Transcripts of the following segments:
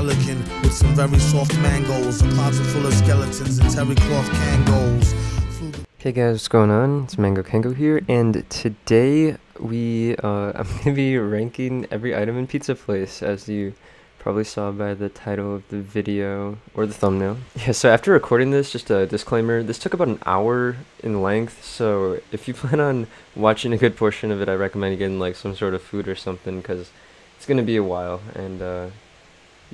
elegant with some very soft mangoes. A closet full of skeletons and terry cloth kangos. Hey guys, what's going on? It's Mango Kango here, and today I'm gonna be ranking every item in Pizza Place, as you probably saw by the title of the video or the thumbnail. Yeah, so after recording this, just a disclaimer, this took about an hour in length, so if you plan on watching a good portion of it, I recommend getting like some sort of food or something, because it's gonna be a while, and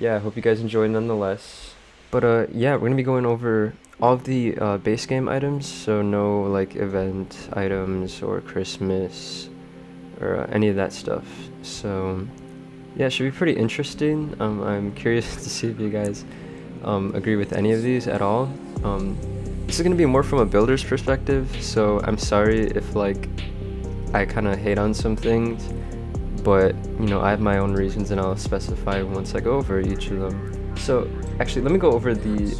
yeah, I hope you guys enjoy nonetheless. But yeah, we're gonna be going over all of the base game items, so no like event items or Christmas or any of that stuff. So yeah, it should be pretty interesting. I'm curious to see if you guys agree with any of these at all. This is gonna be more from a builder's perspective, so I'm sorry if like I kind of hate on some things, but you know, I have my own reasons and I'll specify once I go over each of them. So actually, let me go over the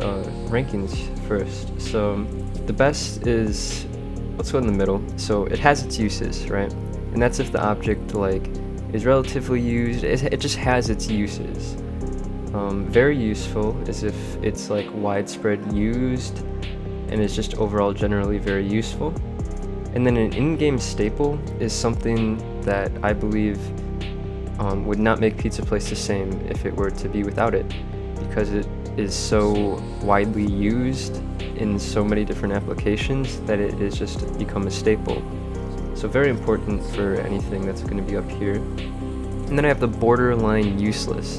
rankings first. So the best is, let's go in the middle. So it has its uses, right? And that's if the object like is relatively used. It just has its uses. Very useful is if it's like widespread used and is just overall generally very useful. And then an in-game staple is something that I believe would not make Pizza Place the same if it were to be without it, because it is so widely used in so many different applications that it has just become a staple. So very important for anything that's going to be up here. And then I have the borderline useless.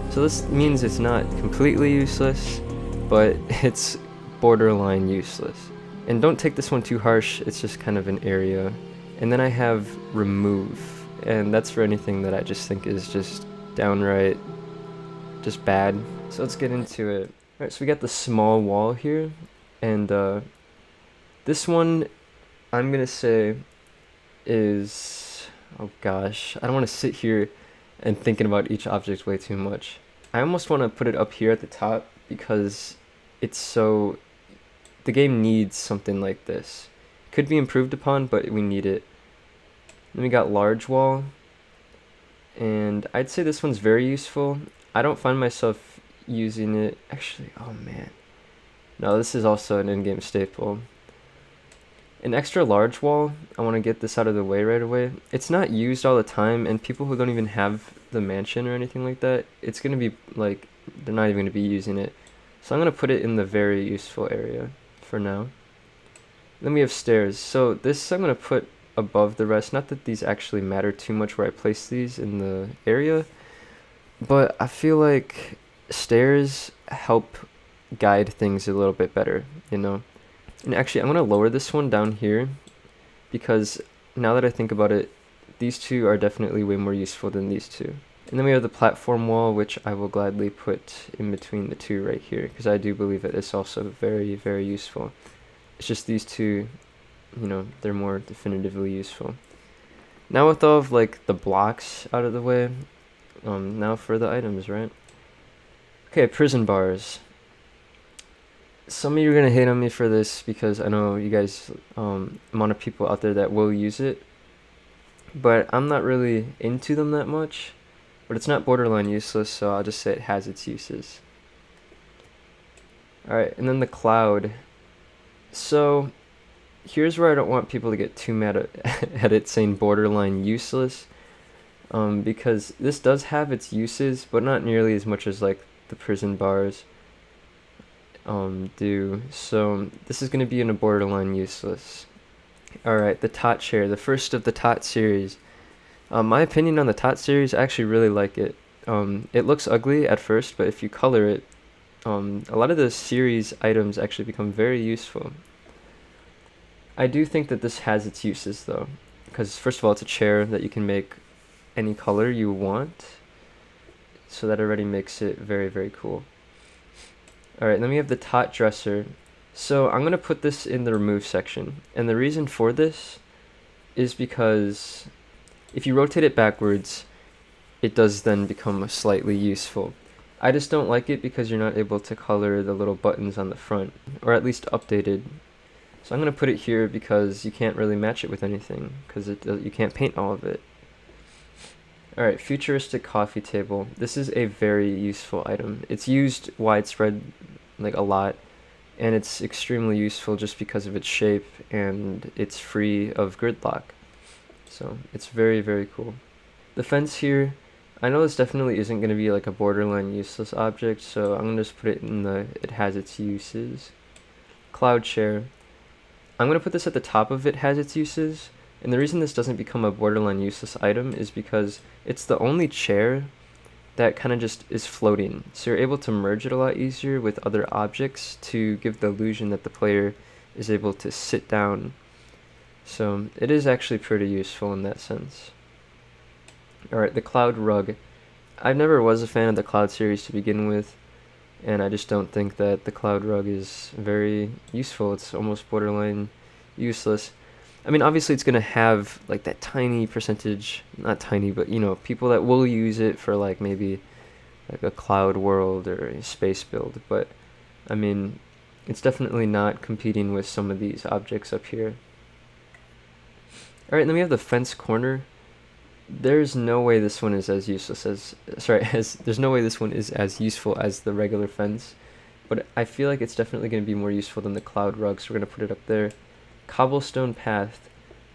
So this means it's not completely useless, but it's borderline useless. And don't take this one too harsh, it's just kind of an area. And then I have remove, and that's for anything that I just think is just downright just bad. So let's get into it. Alright, so we got the small wall here, and this one I'm gonna say is, oh gosh, I don't want to sit here and thinking about each object way too much. I almost want to put it up here at the top because it's so, the game needs something like this. Could be improved upon, but we need it. Then we got large wall, and I'd say this one's very useful. I don't find myself using it. Actually, oh man. No, this is also an in-game staple. An extra large wall, I want to get this out of the way right away. It's not used all the time, and people who don't even have the mansion or anything like that, it's going to be like, they're not even going to be using it. So I'm going to put it in the very useful area for now. Then we have stairs. So this I'm going to put above the rest. Not that these actually matter too much where I place these in the area, but I feel like stairs help guide things a little bit better, you know? And actually, I'm going to lower this one down here, because now that I think about it, these two are definitely way more useful than these two. And then we have the platform wall, which I will gladly put in between the two right here, because I do believe it is also very, very useful. It's just these two, you know, they're more definitively useful. Now with all of like the blocks out of the way, now for the items, right? Okay, prison bars. Some of you are gonna hate on me for this because I know you guys, amount of people out there that will use it, but I'm not really into them that much. But it's not borderline useless, so I'll just say it has its uses. Alright, and then the cloud. So here's where I don't want people to get too mad at it saying borderline useless, because this does have its uses, but not nearly as much as like the prison bars do. So this is going to be in a borderline useless. Alright, the Tot chair, the first of the Tot series. My opinion on the Tot series, I actually really like it. It looks ugly at first, but if you color it, a lot of the series items actually become very useful. I do think that this has its uses though, because first of all, it's a chair that you can make any color you want, so that already makes it very, very cool. Alright, then we have the Tot dresser. So I'm going to put this in the remove section, and the reason for this is because if you rotate it backwards, it does then become slightly useful. I just don't like it because you're not able to color the little buttons on the front, or at least updated. So I'm going to put it here because you can't really match it with anything, because you can't paint all of it. Alright, futuristic coffee table. This is a very useful item. It's used widespread, like a lot, and it's extremely useful just because of its shape and it's free of gridlock. So it's very, very cool. The fence here, I know this definitely isn't going to be like a borderline useless object, so I'm going to just put it in the it has its uses. Cloud chair. I'm going to put this at the top of it has its uses, and the reason this doesn't become a borderline useless item is because it's the only chair that kind of just is floating. So you're able to merge it a lot easier with other objects to give the illusion that the player is able to sit down. So it is actually pretty useful in that sense. Alright, the cloud rug. I never was a fan of the cloud series to begin with, and I just don't think that the cloud rug is very useful. It's almost borderline useless. I mean, obviously it's going to have like that tiny percentage, not tiny, but you know, people that will use it for like maybe like a cloud world or a space build, but I mean, it's definitely not competing with some of these objects up here. Alright, then we have the fence corner. There's no way this one is as useless as, there's no way this one is as useful as the regular fence, but I feel like it's definitely going to be more useful than the cloud rug, so we're going to put it up there. Cobblestone path.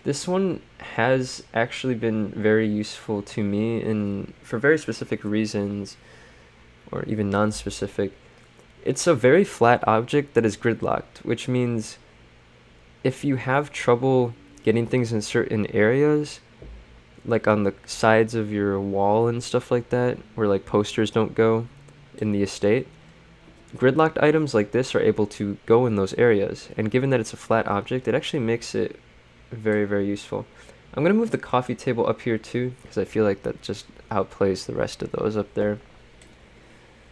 This one has actually been very useful to me and for very specific reasons, or even non-specific. It's a very flat object that is gridlocked, which means if you have trouble getting things in certain areas, like on the sides of your wall and stuff like that, where like posters don't go in the estate, gridlocked items like this are able to go in those areas, and given that it's a flat object, it actually makes it very, very useful. I'm going to move the coffee table up here too, because I feel like that just outplays the rest of those up there.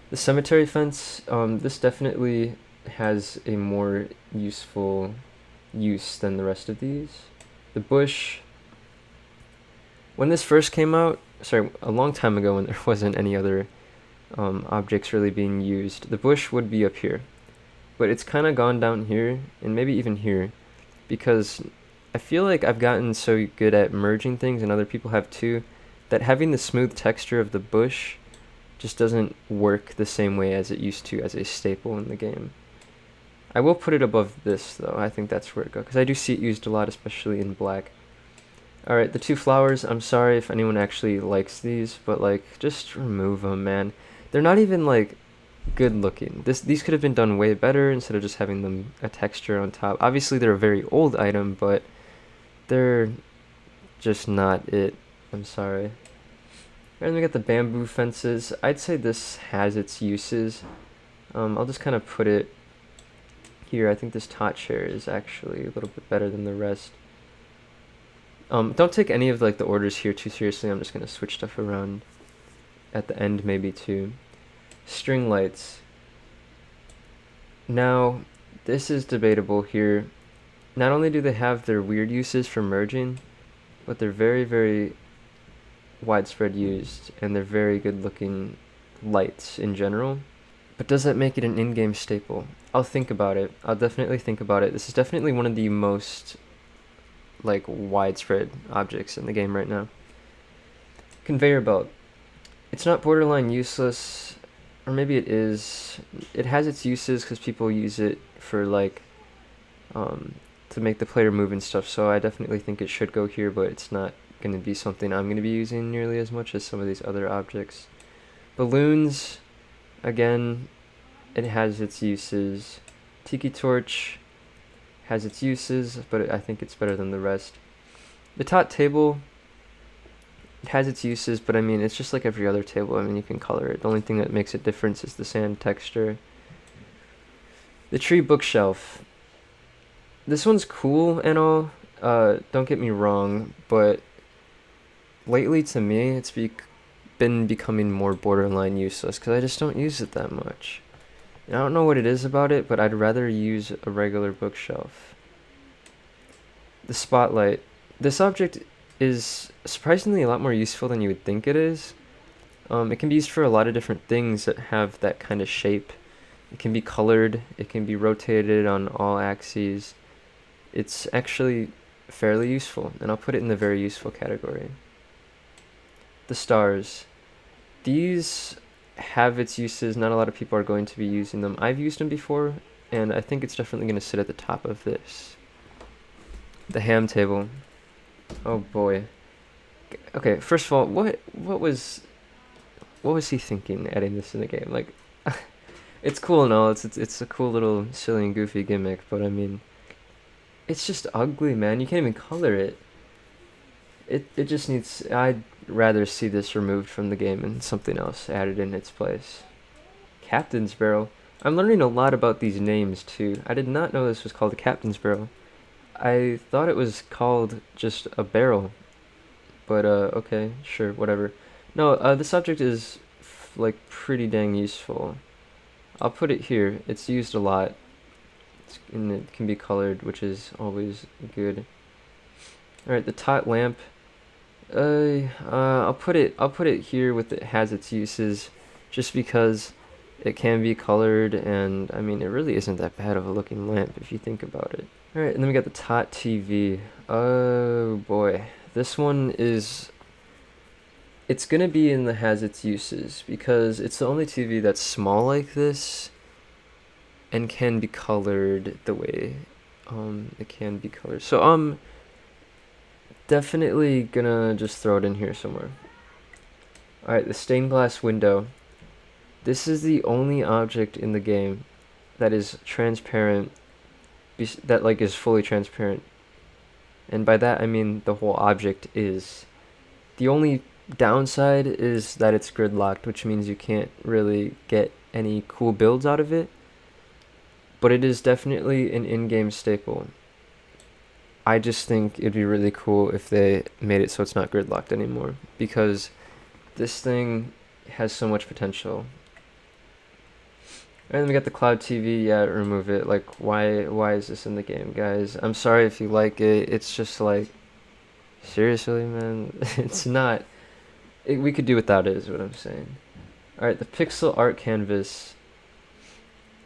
The cemetery fence, this definitely has a more useful use than the rest of these. The bush, when this first came out, a long time ago when there wasn't any other objects really being used, the bush would be up here, but it's kind of gone down here and maybe even here, because I feel like I've gotten so good at merging things, and other people have too, that having the smooth texture of the bush just doesn't work the same way as it used to as a staple in the game. I will put it above this though. I think that's where it goes, because I do see it used a lot, especially in black. Alright, the two flowers, I'm sorry if anyone actually likes these, but like, just remove them, man. They're not even like good looking. These could have been done way better instead of just having them a texture on top. Obviously they're a very old item, but they're just not it. I'm sorry. And we got the bamboo fences. I'd say this has its uses. I'll just kind of put it here. I think this tot chair is actually a little bit better than the rest. Don't take any of like the orders here too seriously. I'm just gonna switch stuff around at the end maybe too. String lights. Now, this is debatable here. Not only do they have their weird uses for merging, but they're very, very widespread used, and they're very good looking lights in general. But does that make it an in-game staple? I'll think about it. I'll definitely think about it. This is definitely one of the most like widespread objects in the game right now. Conveyor belt. It's not borderline useless, or maybe it is. It has its uses because people use it for like to make the player move and stuff, so I definitely think it should go here, but it's not going to be something I'm going to be using nearly as much as some of these other objects. Balloons, again, it has its uses. Tiki torch has its uses, but I think it's better than the rest. The tot table, it has its uses, but I mean, it's just like every other table. I mean, you can color it. The only thing that makes it different is the sand texture. The tree bookshelf. This one's cool and all, don't get me wrong, but lately to me, it's been becoming more borderline useless, because I just don't use it that much. And I don't know what it is about it, but I'd rather use a regular bookshelf. The spotlight. This object is surprisingly a lot more useful than you would think it is. It can be used for a lot of different things that have that kind of shape. It can be colored, it can be rotated on all axes. It's actually fairly useful, and I'll put it in the very useful category. the stars. These have its uses. Not a lot of people are going to be using them. I've used them before, and I think it's definitely going to sit at the top of this. The ham table. Oh boy. Okay, first of all, what was he thinking adding this in the game? Like, it's cool and all. It's a cool little silly and goofy gimmick, but I mean, it's just ugly, man. You can't even color it. It just needs. I'd rather see this removed from the game and something else added in its place. Captain's barrel. I'm learning a lot about these names too. I did not know this was called a captain's barrel. I thought it was called just a barrel. But okay, sure, whatever. No, this object is like pretty dang useful. I'll put it here. It's used a lot. And it can be colored, which is always good. Alright, the tot lamp. I'll put it here with it has its uses, just because it can be colored, and I mean it really isn't that bad of a looking lamp if you think about it. Alright, and then we got the tot TV. Oh boy, this one is. It's gonna be in the has its uses because it's the only TV that's small like this and can be colored the way it can be colored. So definitely gonna just throw it in here somewhere. Alright, the stained glass window. This is the only object in the game that is transparent, that like is fully transparent. And by that I mean the whole object is. The only downside is that it's gridlocked, which means you can't really get any cool builds out of it. But it is definitely an in-game staple. I just think it'd be really cool if they made it so it's not gridlocked anymore, because this thing has so much potential. And then we got the cloud TV. Yeah, remove it. Like, why is this in the game, guys? I'm sorry if you like it. It's just like, seriously, man. It's not. We could do without it, is what I'm saying. Alright, the pixel art canvas.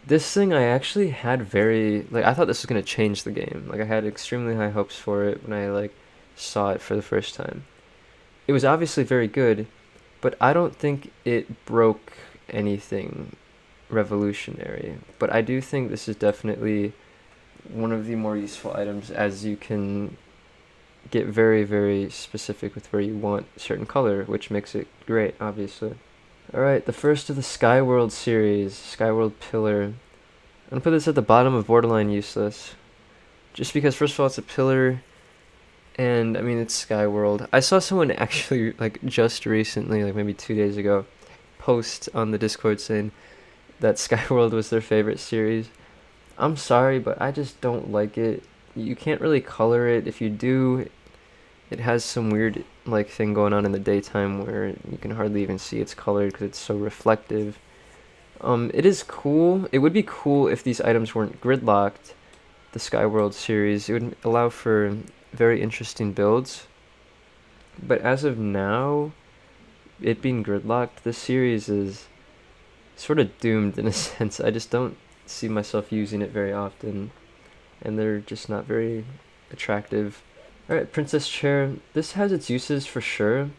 This thing I actually had I thought this was going to change the game. Like, I had extremely high hopes for it when I, like, saw it for the first time. It was obviously very good, but I don't think it broke anything revolutionary. But I do think this is definitely one of the more useful items, as you can get very, very specific with where you want a certain color, which makes it great, obviously. Alright, the first of the Skyworld series, Skyworld Pillar. I'm gonna put this at the bottom of borderline useless. Just because, first of all, it's a pillar, and I mean, it's Skyworld. I saw someone actually, like, just recently, like maybe 2 days ago, post on the Discord saying that Skyworld was their favorite series. I'm sorry, but I just don't like it. You can't really color it. If you do, it has some weird like thing going on in the daytime where you can hardly even see it's colored because it's so reflective. It is cool. It would be cool if these items weren't gridlocked. The Skyworld series, it would allow for very interesting builds. But as of now, it being gridlocked, this series is sort of doomed in a sense. I just don't see myself using it very often, and they're just not very attractive. Alright, princess chair. This has its uses for sure,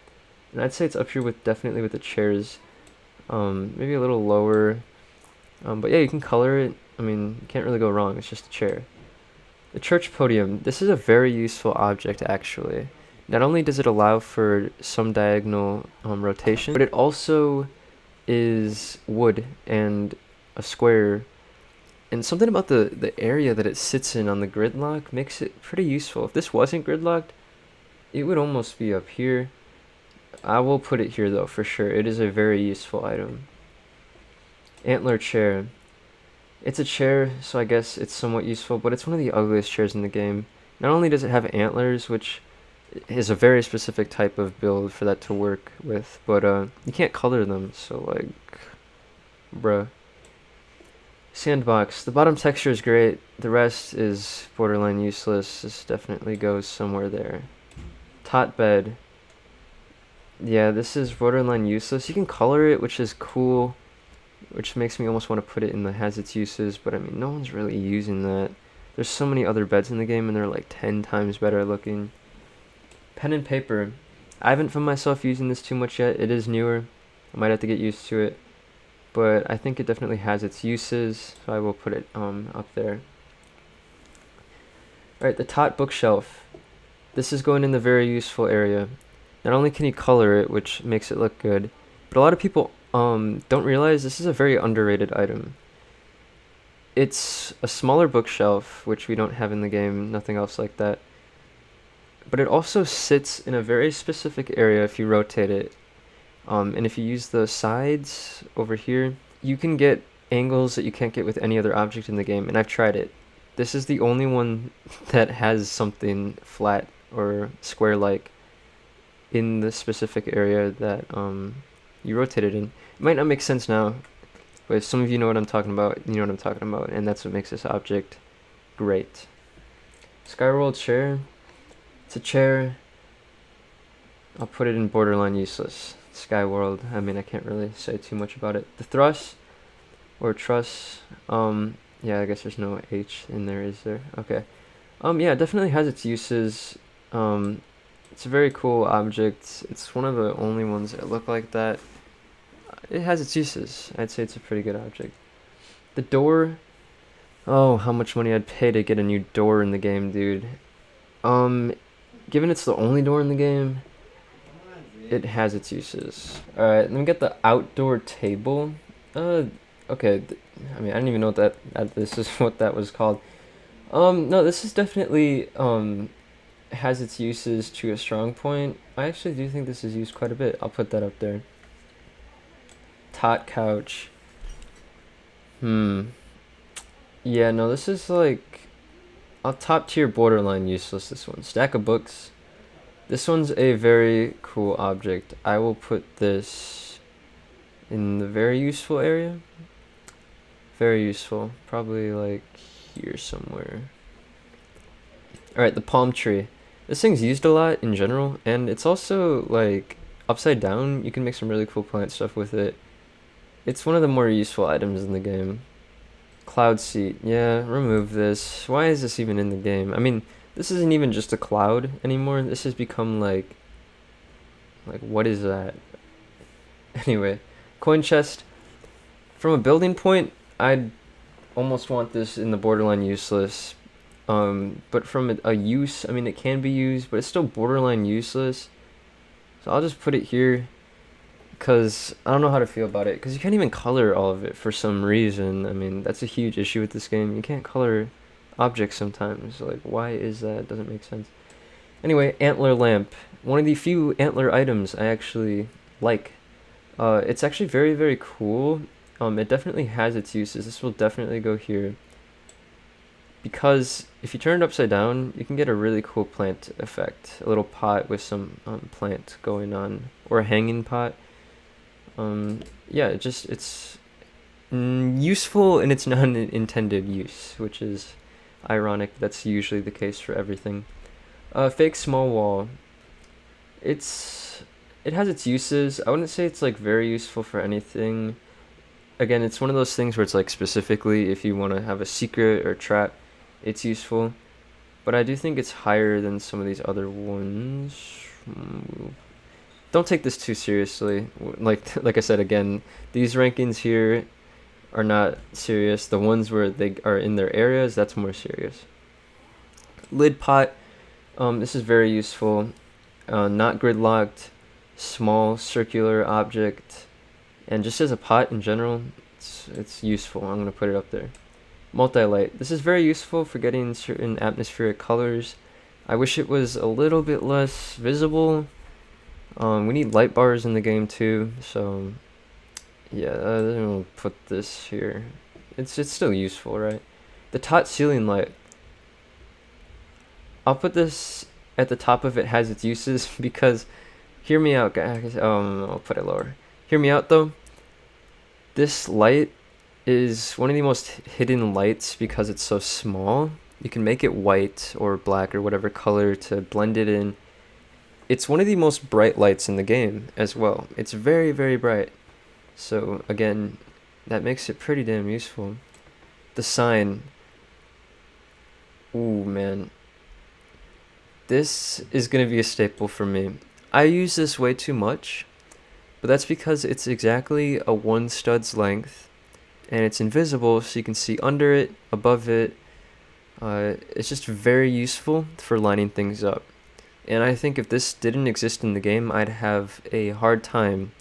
and I'd say it's up here with definitely with the chairs. Maybe a little lower, but yeah, you can color it. I mean, you can't really go wrong. It's just a chair. The church podium. This is a very useful object, actually. Not only does it allow for some diagonal rotation, but it also is wood and a square. And something about the area that it sits in on the gridlock makes it pretty useful. If this wasn't gridlocked, it would almost be up here. I will put it here, though, for sure. It is a very useful item. Antler chair. It's a chair, so I guess it's somewhat useful, but it's one of the ugliest chairs in the game. Not only does it have antlers, which is a very specific type of build for that to work with, but you can't color them, so like, bruh. Sandbox. The bottom texture is great. The rest is borderline useless. This definitely goes somewhere there. Tot bed. Yeah, this is borderline useless. You can color it, which is cool, which makes me almost want to put it in the has its uses, but I mean, no one's really using that. There's so many other beds in the game, and they're like 10 times better looking. Pen and paper. I haven't found myself using this too much yet. It is newer. I might have to get used to it, but I think it definitely has its uses, so I will put it up there. Alright, the tot bookshelf. This is going in the very useful area. Not only can you color it, which makes it look good, but a lot of people don't realize this is a very underrated item. It's a smaller bookshelf, which we don't have in the game, nothing else like that. But it also sits in a very specific area if you rotate it. And if you use the sides over here, you can get angles that you can't get with any other object in the game, and I've tried it. This is the only one that has something flat or square-like in the specific area that you rotate it in. It might not make sense now, but if some of you know what I'm talking about, you know what I'm talking about, and that's what makes this object great. Skyworld chair. It's a chair. I'll put it in borderline useless. Skyworld, I mean, I can't really say too much about it. The truss, or truss, yeah, I guess there's no H in there, is there? Okay. Yeah, it definitely has its uses. It's a very cool object. It's one of the only ones that look like that. It has its uses. I'd say it's a pretty good object. The door. Oh, how much money I'd pay to get a new door in the game, dude. Given it's the only door in the game, it has its uses. Alright, let me get the outdoor table. Okay, I mean, I didn't even know that this is what that was called. No, this is definitely, has its uses to a strong point. I actually do think this is used quite a bit. I'll put that up there. Tot couch. Yeah, no, this is like a top tier borderline useless, this one. Stack of books. This one's a very cool object. I will put this in the very useful area. Very useful. Probably like here somewhere. Alright, the palm tree. This thing's used a lot in general, and it's also like upside down. You can make some really cool plant stuff with it. It's one of the more useful items in the game. Cloud seat. Yeah, remove this. Why is this even in the game? I mean, this isn't even just a cloud anymore. This has become like what is that? Anyway, coin chest. From a building point, I'd almost want this in the borderline useless. But from a use, I mean, it can be used, but it's still borderline useless. So I'll just put it here, because I don't know how to feel about it, because you can't even color all of it for some reason. I mean, that's a huge issue with this game. You can't color objects sometimes. Like, why is that? It doesn't make sense. Anyway, antler lamp. One of the few antler items I actually like. It's actually very, very cool. It definitely has its uses. This will definitely go here, because if you turn it upside down, you can get a really cool plant effect. A little pot with some plant going on, or a hanging pot. Yeah, it's useful in its non-intended use, which is ironic. That's usually the case for everything. Fake small wall. It has its uses. I wouldn't say it's like very useful for anything. Again, it's one of those things where it's like specifically if you want to have a secret or trap, it's useful. But I do think it's higher than some of these other ones. Don't take this too seriously. Like I said again, these rankings here are not serious. The ones where they are in their areas, that's more serious. Lid pot. This is very useful. Not gridlocked, small circular object, and just as a pot in general, it's useful. I'm gonna put it up there. Multi-light. This is very useful for getting certain atmospheric colors. I wish it was a little bit less visible. We need light bars in the game too, so yeah, I'll put this here. It's still useful, right? The tot ceiling light. I'll put this at the top of it has its uses because, hear me out, guys. I'll put it lower. Hear me out though. This light is one of the most hidden lights because it's so small. You can make it white or black or whatever color to blend it in. It's one of the most bright lights in the game as well. It's very, very bright. So again, that makes it pretty damn useful. The sign. Ooh, man. This is going to be a staple for me. I use this way too much, but that's because it's exactly a 1 stud's length, and it's invisible, so you can see under it, above it. It's just very useful for lining things up. And I think if this didn't exist in the game, I'd have a hard time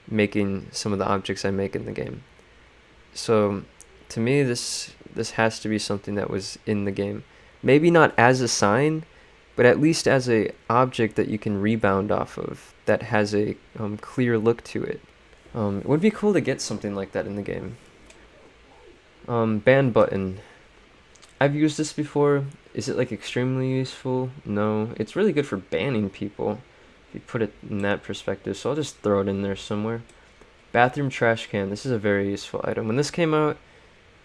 making some of the objects I make in the game. So to me, this has to be something that was in the game. Maybe not as a sign, but at least as a object that you can rebound off of that has a clear look to it. It would be cool to get something like that in the game. Ban button. I've used this before. Is it like extremely useful? No. It's really good for banning people if you put it in that perspective, so I'll just throw it in there somewhere. Bathroom trash can. This is a very useful item. When this came out,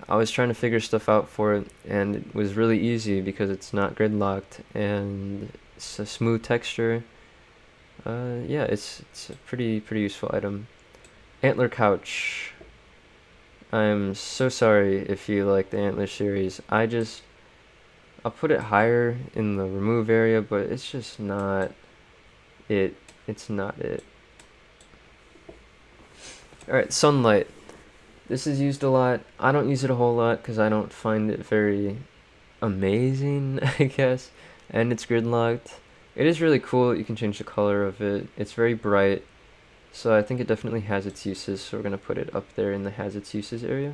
I was trying to figure stuff out for it, and it was really easy because it's not gridlocked and it's a smooth texture. Yeah, it's a pretty useful item. Antler couch. I'm so sorry if you like the Antler series. I'll put it higher in the remove area, but it's just not it. It's not it. Alright, sunlight. This is used a lot. I don't use it a whole lot because I don't find it very amazing, I guess. And it's gridlocked. It is really cool. You can change the color of it. It's very bright. So I think it definitely has its uses. So we're going to put it up there in the has its uses area.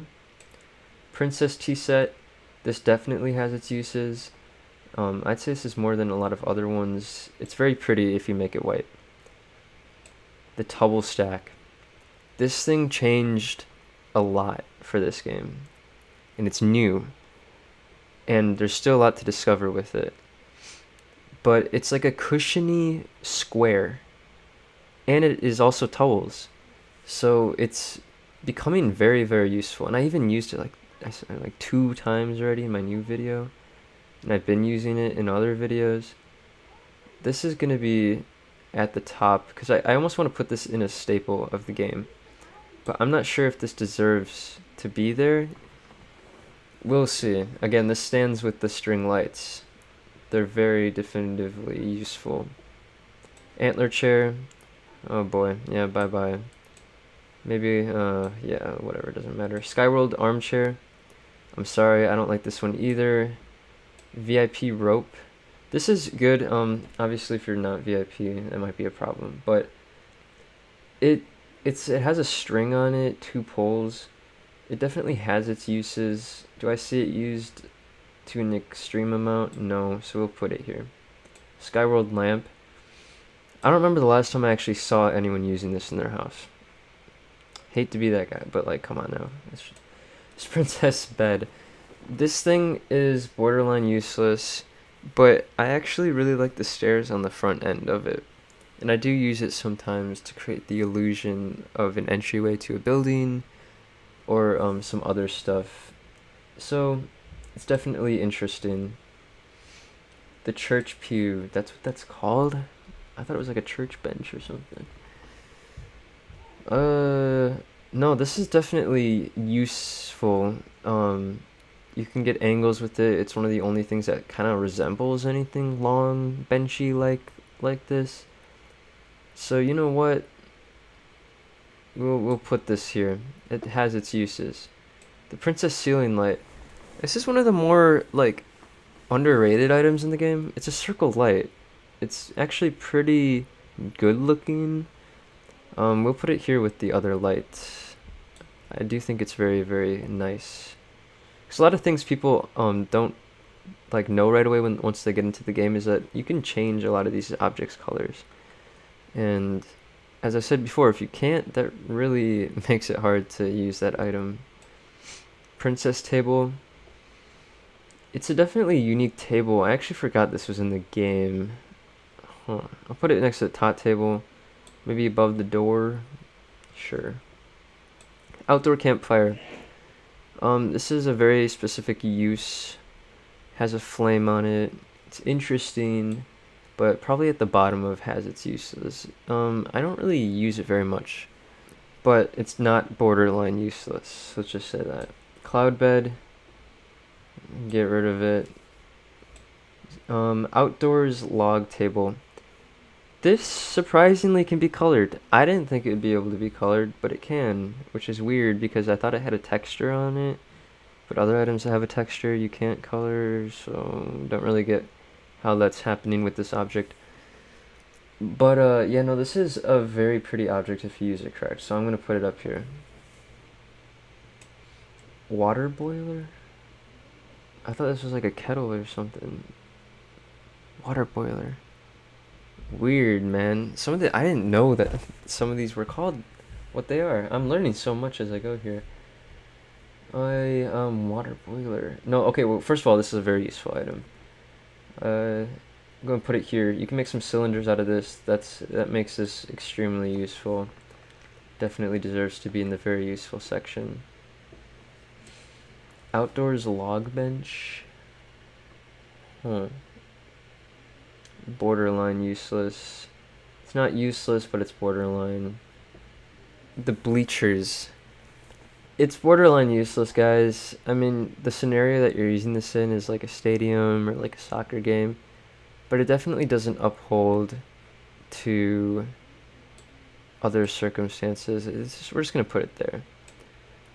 Princess tea set. This definitely has its uses. I'd say this is more than a lot of other ones. It's very pretty if you make it white. The tubble stack. This thing changed a lot for this game, and it's new, and there's still a lot to discover with it, but it's like a cushiony square, and it is also towels, so it's becoming very useful. And I even used it like 2 times already in my new video, and I've been using it in other videos. This is gonna be at the top because I almost want to put this in a staple of the game, but I'm not sure if this deserves to be there. We'll see. Again, this stands with the string lights. They're very definitively useful. Antler chair. Oh boy. Yeah, bye-bye. Maybe, yeah, whatever, doesn't matter. Skyworld armchair. I'm sorry, I don't like this one either. VIP rope. This is good. Obviously, if you're not VIP, that might be a problem, but it has a string on it, 2 poles. It definitely has its uses. Do I see it used to an extreme amount? No, so we'll put it here. Skyworld lamp. I don't remember the last time I actually saw anyone using this in their house. Hate to be that guy, but like, come on now. It's princess bed. This thing is borderline useless, but I actually really like the stairs on the front end of it. And I do use it sometimes to create the illusion of an entryway to a building or some other stuff. So it's definitely interesting. The church pew, that's what that's called? I thought it was like a church bench or something. No, this is definitely useful. You can get angles with it. It's one of the only things that kind of resembles anything long, benchy like this. So you know what? We'll put this here. It has its uses. The princess ceiling light. This is one of the more like underrated items in the game. It's a circle light. It's actually pretty good looking. We'll put it here with the other lights. I do think it's very nice. Because a lot of things people don't like know right away once they get into the game is that you can change a lot of these objects' colors. And as I said before, if you can't, that really makes it hard to use that item. Princess table. It's a definitely unique table. I actually forgot this was in the game. Huh. I'll put it next to the top table. Maybe above the door. Sure. Outdoor campfire. This is a very specific use. Has a flame on it. It's interesting, but probably at the bottom of has its uses. I don't really use it very much, but it's not borderline useless. Let's just say that. Cloud bed. Get rid of it. Outdoors log table. This surprisingly can be colored. I didn't think it would be able to be colored, but it can, which is weird because I thought it had a texture on it. But other items that have a texture you can't color, so don't really get how that's happening with this object. But yeah, no, this is a very pretty object if you use it correct, so I'm going to put it up here. Water boiler? I thought this was like a kettle or something. Water boiler. Weird, man. I didn't know that some of these were called what they are. I'm learning so much as I go here. Water boiler. No, okay, well, first of all, this is a very useful item. I'm going to put it here. You can make some cylinders out of this. That makes this extremely useful. Definitely deserves to be in the very useful section. Outdoors log bench. Huh. Borderline useless. It's not useless, but it's borderline. The bleachers. It's borderline useless, guys. I mean, the scenario that you're using this in is like a stadium or like a soccer game, but it definitely doesn't uphold to other circumstances. We're just gonna put it there.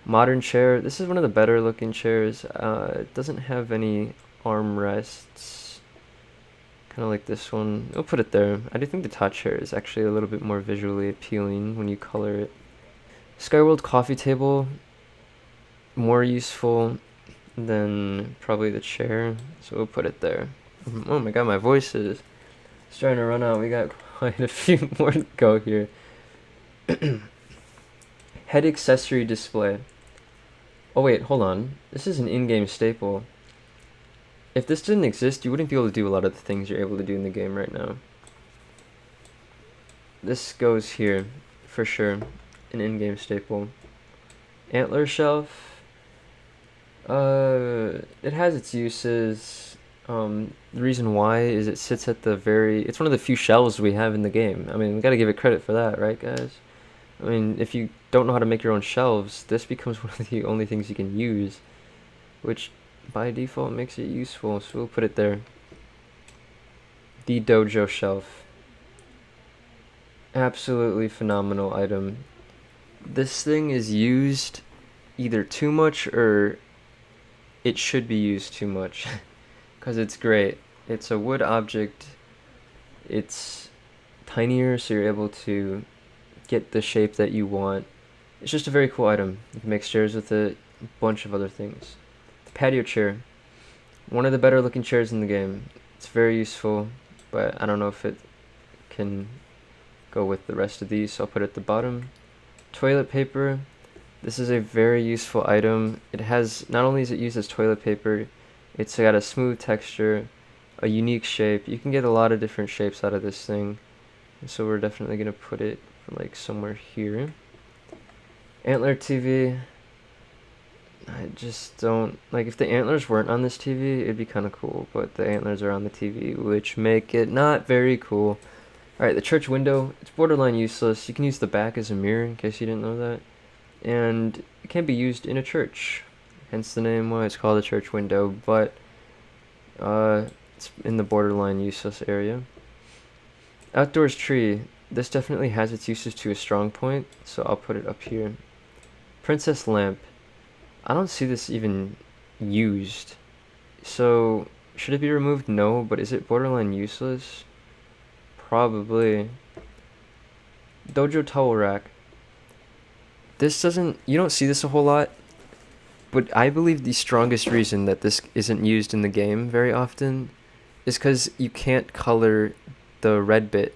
Modern chair. This is one of the better looking chairs. It doesn't have any armrests, kind of like this one. We'll put it there. I do think the top chair is actually a little bit more visually appealing when you color it. Skyworld coffee table, more useful than probably the chair, so we'll put it there. Oh my god, my voice is starting to run out. We got quite a few more to go here. Head accessory display. Oh wait, hold on. This is an in-game staple. If this didn't exist, you wouldn't be able to do a lot of the things you're able to do in the game right now. This goes here, for sure. An in-game staple. Antler shelf. It has its uses. The reason why is it sits at the it's one of the few shelves we have in the game. I mean, we gotta give it credit for that, right, guys? I mean, if you don't know how to make your own shelves, this becomes one of the only things you can use, which by default makes it useful, so we'll put it there. The dojo shelf. Absolutely phenomenal item. This thing is used either too much or it should be used too much because it's great. It's a wood object. It's tinier, so you're able to get the shape that you want. It's just a very cool item. You can make stairs with it, a bunch of other things. The patio chair. One of the better looking chairs in the game. It's very useful, but I don't know if it can go with the rest of these, so I'll put it at the bottom. Toilet paper. This is a very useful item. It has, not only is it used as toilet paper, it's got a smooth texture, a unique shape. You can get a lot of different shapes out of this thing, so we're definitely going to put it like somewhere here. Antler TV. I just don't like, if the antlers weren't on this TV, it'd be kind of cool, but the antlers are on the TV, which make it not very cool. Alright, the church window, it's borderline useless. You can use the back as a mirror, in case you didn't know that. And it can be used in a church, hence the name why it's called a church window, but it's in the borderline useless area. Outdoors tree. This definitely has its uses to a strong point, so I'll put it up here. Princess lamp. I don't see this even used. So, should it be removed? No, but is it borderline useless? Probably. Dojo towel rack. This doesn't, you don't see this a whole lot, but I believe the strongest reason that this isn't used in the game very often is because you can't color the red bit.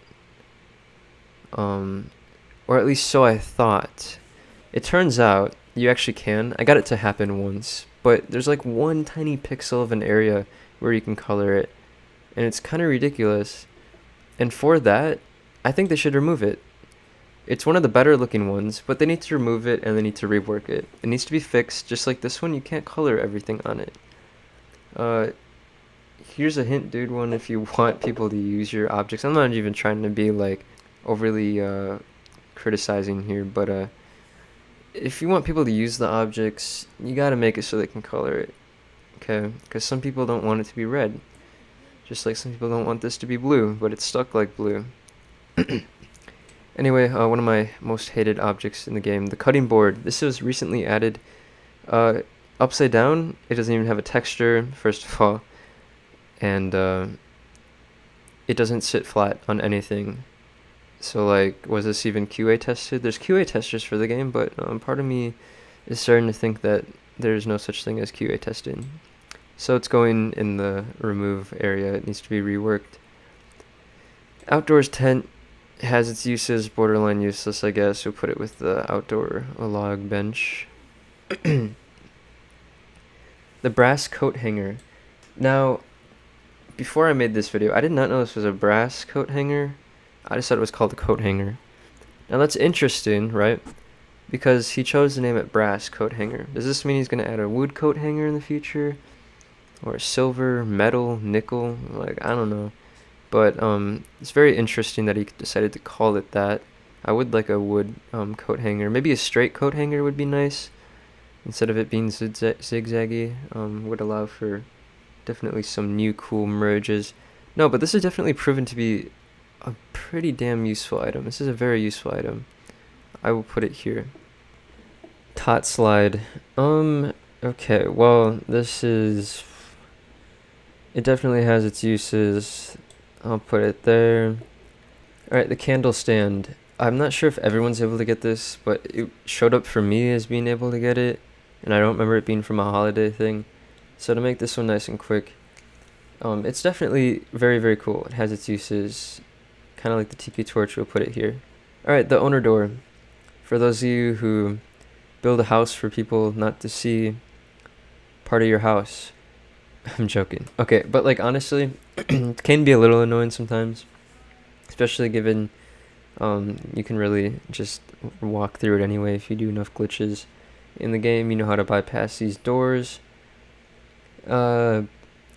Or at least so I thought. It turns out you actually can. I got it to happen once, but there's like one tiny pixel of an area where you can color it, and it's kind of ridiculous. And for that, I think they should remove it. It's one of the better looking ones, but they need to remove it and they need to rework it. It needs to be fixed, just like this one. You can't color everything on it. Here's a hint, dude, one if you want people to use your objects. I'm not even trying to be like overly criticizing here, but if you want people to use the objects, you gotta make it so they can color it, okay? Because some people don't want it to be red, just like some people don't want this to be blue, but it's stuck like blue. Anyway, one of my most hated objects in the game, the cutting board. This was recently added. Uh, Upside down, it doesn't even have a texture, first of all, and it doesn't sit flat on anything. So, like, was this even QA tested? There's QA testers for the game, but part of me is starting to think that there's no such thing as QA testing. So it's going in the remove area. It needs to be reworked. Outdoors tent has its uses, borderline useless, I guess. We'll put it with the outdoor log bench. The brass coat hanger. Now, before I made this video, I did not know this was a brass coat hanger. I just thought it was called a coat hanger. Now that's interesting, right? Because he chose to name it brass coat hanger. Does this mean he's going to add a wood coat hanger in the future? Or silver, metal, nickel? Like, I don't know. But it's very interesting that he decided to call it that. I would like a wood coat hanger. Maybe a straight coat hanger would be nice. Instead of it being zigzaggy, would allow for definitely some new cool merges. No, but this is definitely proven to be a pretty damn useful item. This is a very useful item. I will put it here. Tot slide. Okay, well, this is... It definitely has its uses. I'll put it there. Alright, the candle stand. I'm not sure if everyone's able to get this, but it showed up for me as being able to get it. And I don't remember it being from a holiday thing. So to make this one nice and quick, it's definitely very, very cool. It has its uses, kind of like the TP torch. We'll put it here. Alright, the owner door. For those of you who build a house for people not to see part of your house. I'm joking. Okay, but like honestly, it can be a little annoying sometimes. Especially given you can really just walk through it anyway if you do enough glitches in the game. You know how to bypass these doors. I'm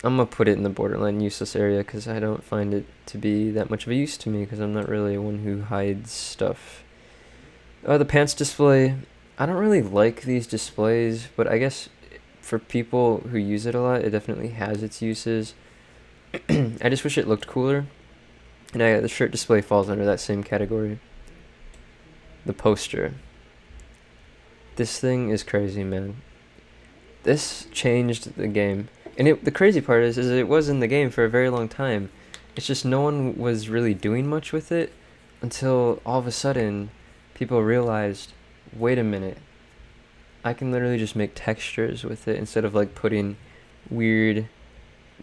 gonna put it in the borderline useless area because I don't find it to be that much of a use to me because I'm not really one who hides stuff. The pants display. I don't really like these displays, but I guess for people who use it a lot, it definitely has its uses. I just wish it looked cooler. And the shirt display falls under that same category. The poster. This thing is crazy, man. This changed the game. And the crazy part is it was in the game for a very long time. It's just no one was really doing much with it until all of a sudden people realized, wait a minute, I can literally just make textures with it instead of like putting weird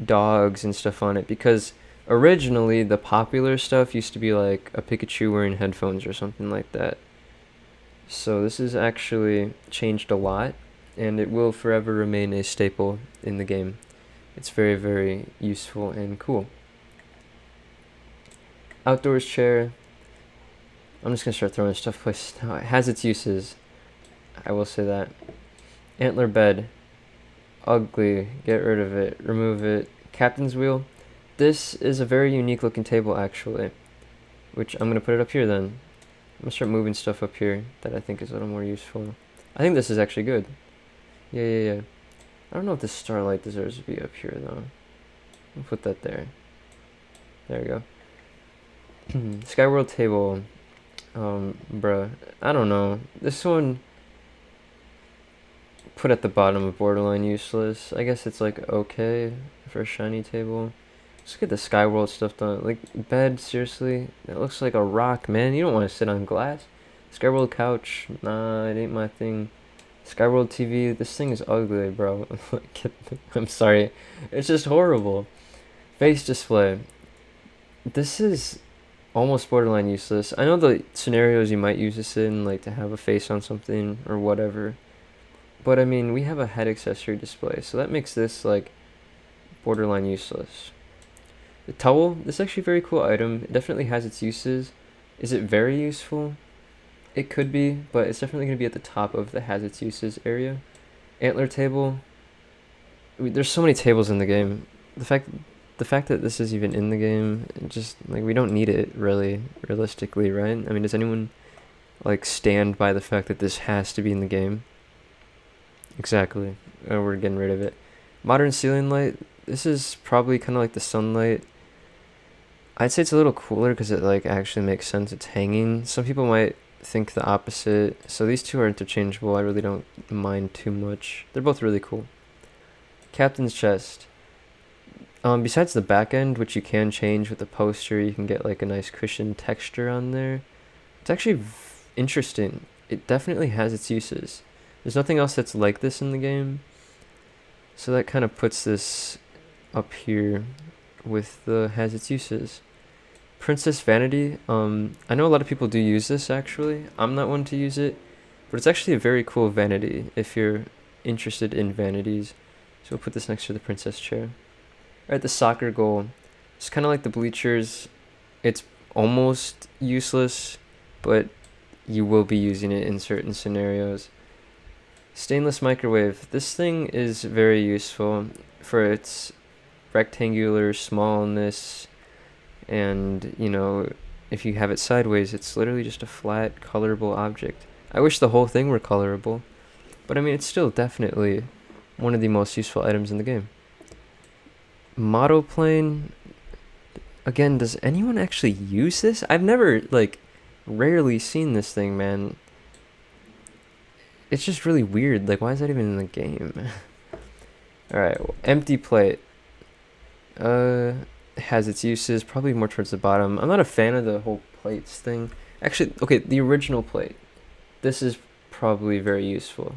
dogs and stuff on it. Because originally the popular stuff used to be like a Pikachu wearing headphones or something like that. So this has actually changed a lot, and it will forever remain a staple in the game. It's very, very useful and cool. Outdoors chair. I'm just gonna start throwing stuff places now. It has its uses, I will say that. Antler bed. Ugly. Get rid of it. Remove it. Captain's wheel. This is a very unique looking table actually, which I'm gonna put it up here then. I'm gonna start moving stuff up here that I think is a little more useful. I think this is actually good. Yeah. I don't know if this starlight deserves to be up here though. I'll put that there. There we go. Skyworld table. Bruh. I don't know. This one put at the bottom of borderline useless. I guess it's like okay for a shiny table. Let's get the Skyworld stuff done. Like, bed, seriously? It looks like a rock, man. You don't want to sit on glass. Skyworld couch. Nah, it ain't my thing. Skyworld TV. This thing is ugly, bro. I'm sorry. It's just horrible. Face display. This is almost borderline useless. I know the scenarios you might use this in, like to have a face on something or whatever. But, I mean, we have a head accessory display. So that makes this, like, borderline useless. The towel, this is actually a very cool item. It definitely has its uses. Is it very useful? It could be, but it's definitely going to be at the top of the has its uses area. Antler table. There's so many tables in the game. The fact that this is even in the game, just like we don't need it really, realistically, right? I mean, does anyone like stand by the fact that this has to be in the game? Exactly. We're getting rid of it. Modern ceiling light. This is probably kind of like the sunlight. I'd say it's a little cooler because it like actually makes sense. It's hanging. Some people might think the opposite. So these two are interchangeable. I really don't mind too much. They're both really cool. Captain's chest. Besides the back end, which you can change with the poster, you can get like a nice cushion texture on there. It's actually interesting. It definitely has its uses. There's nothing else that's like this in the game. So that kind of puts this up here with the has its uses. Princess Vanity. I know a lot of people do use this actually. I'm not one to use it, but it's actually a very cool vanity if you're interested in vanities. So we'll put this next to the princess chair. Alright, the soccer goal. It's kind of like the bleachers. It's almost useless, but you will be using it in certain scenarios. Stainless microwave. This thing is very useful for its rectangular smallness, and you know, if you have it sideways, it's literally just a flat, colorable object. I wish the whole thing were colorable, but I mean, it's still definitely one of the most useful items in the game. Model plane. Again, does anyone actually use this? I've never, like, rarely seen this thing, man. It's just really weird. Like, why is that even in the game? Alright, empty plate. Has its uses, probably more towards the bottom. I'm not a fan of the whole plates thing. Actually, okay, the original plate. This is probably very useful.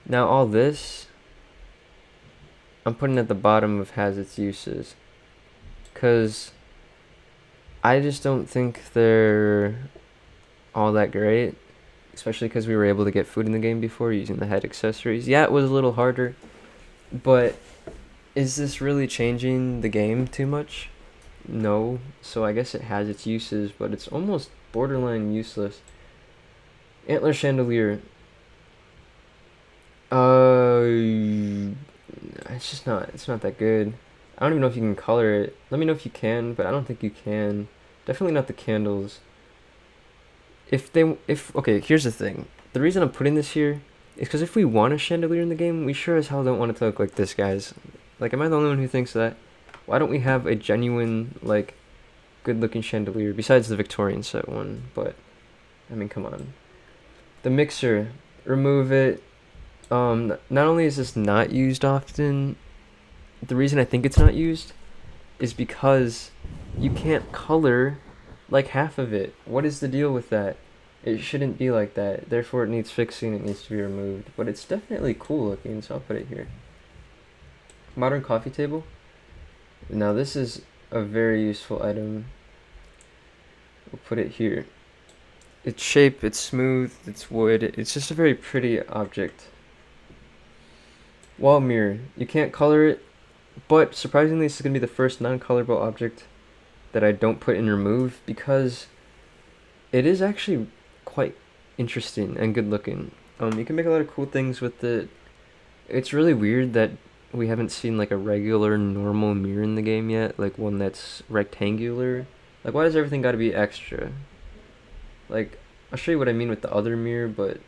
Now, all this, I'm putting at the bottom of has its uses. Because I just don't think they're all that great. Especially because we were able to get food in the game before using the head accessories. Yeah, it was a little harder. But is this really changing the game too much? No. So I guess it has its uses, but it's almost borderline useless. Antler chandelier. It's not that good. I don't even know if you can color it. Let me know if you can, but I don't think you can. Definitely not the candles. Okay, here's the thing. The reason I'm putting this here is because if we want a chandelier in the game, we sure as hell don't want it to look like this, guys. Like, am I the only one who thinks that? Why don't we have a genuine, like, good-looking chandelier, besides the Victorian set one? But, I mean, come on. The mixer, remove it. Not only is this not used often, the reason I think it's not used is because you can't color like half of it. What is the deal with that? It shouldn't be like that. Therefore, it needs fixing. It needs to be removed. But it's definitely cool looking, so I'll put it here. Modern coffee table. Now, this is a very useful item. We'll put it here. Its shape, it's smooth, it's wood. It's just a very pretty object. Wall mirror. You can't color it, but surprisingly, this is going to be the first non-colorable object that I don't put in remove, because it is actually quite interesting and good looking. You can make a lot of cool things with it. It's really weird that we haven't seen like a regular normal mirror in the game yet, like one that's rectangular. Like, why does everything got to be extra? Like, I'll show you what I mean with the other mirror, but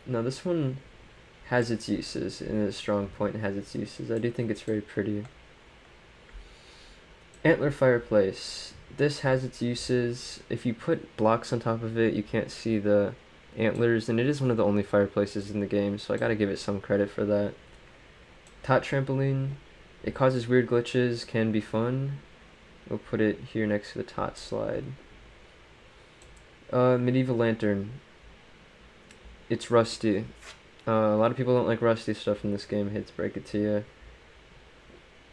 no, this one has its uses, and a strong point has its uses. I do think it's very pretty. Antler fireplace. This has its uses. If you put blocks on top of it, you can't see the antlers, and it is one of the only fireplaces in the game, so I gotta give it some credit for that. Tot trampoline. It causes weird glitches, can be fun. We'll put it here next to the tot slide. Medieval lantern. It's rusty. A lot of people don't like rusty stuff in this game. I hate to break it to you.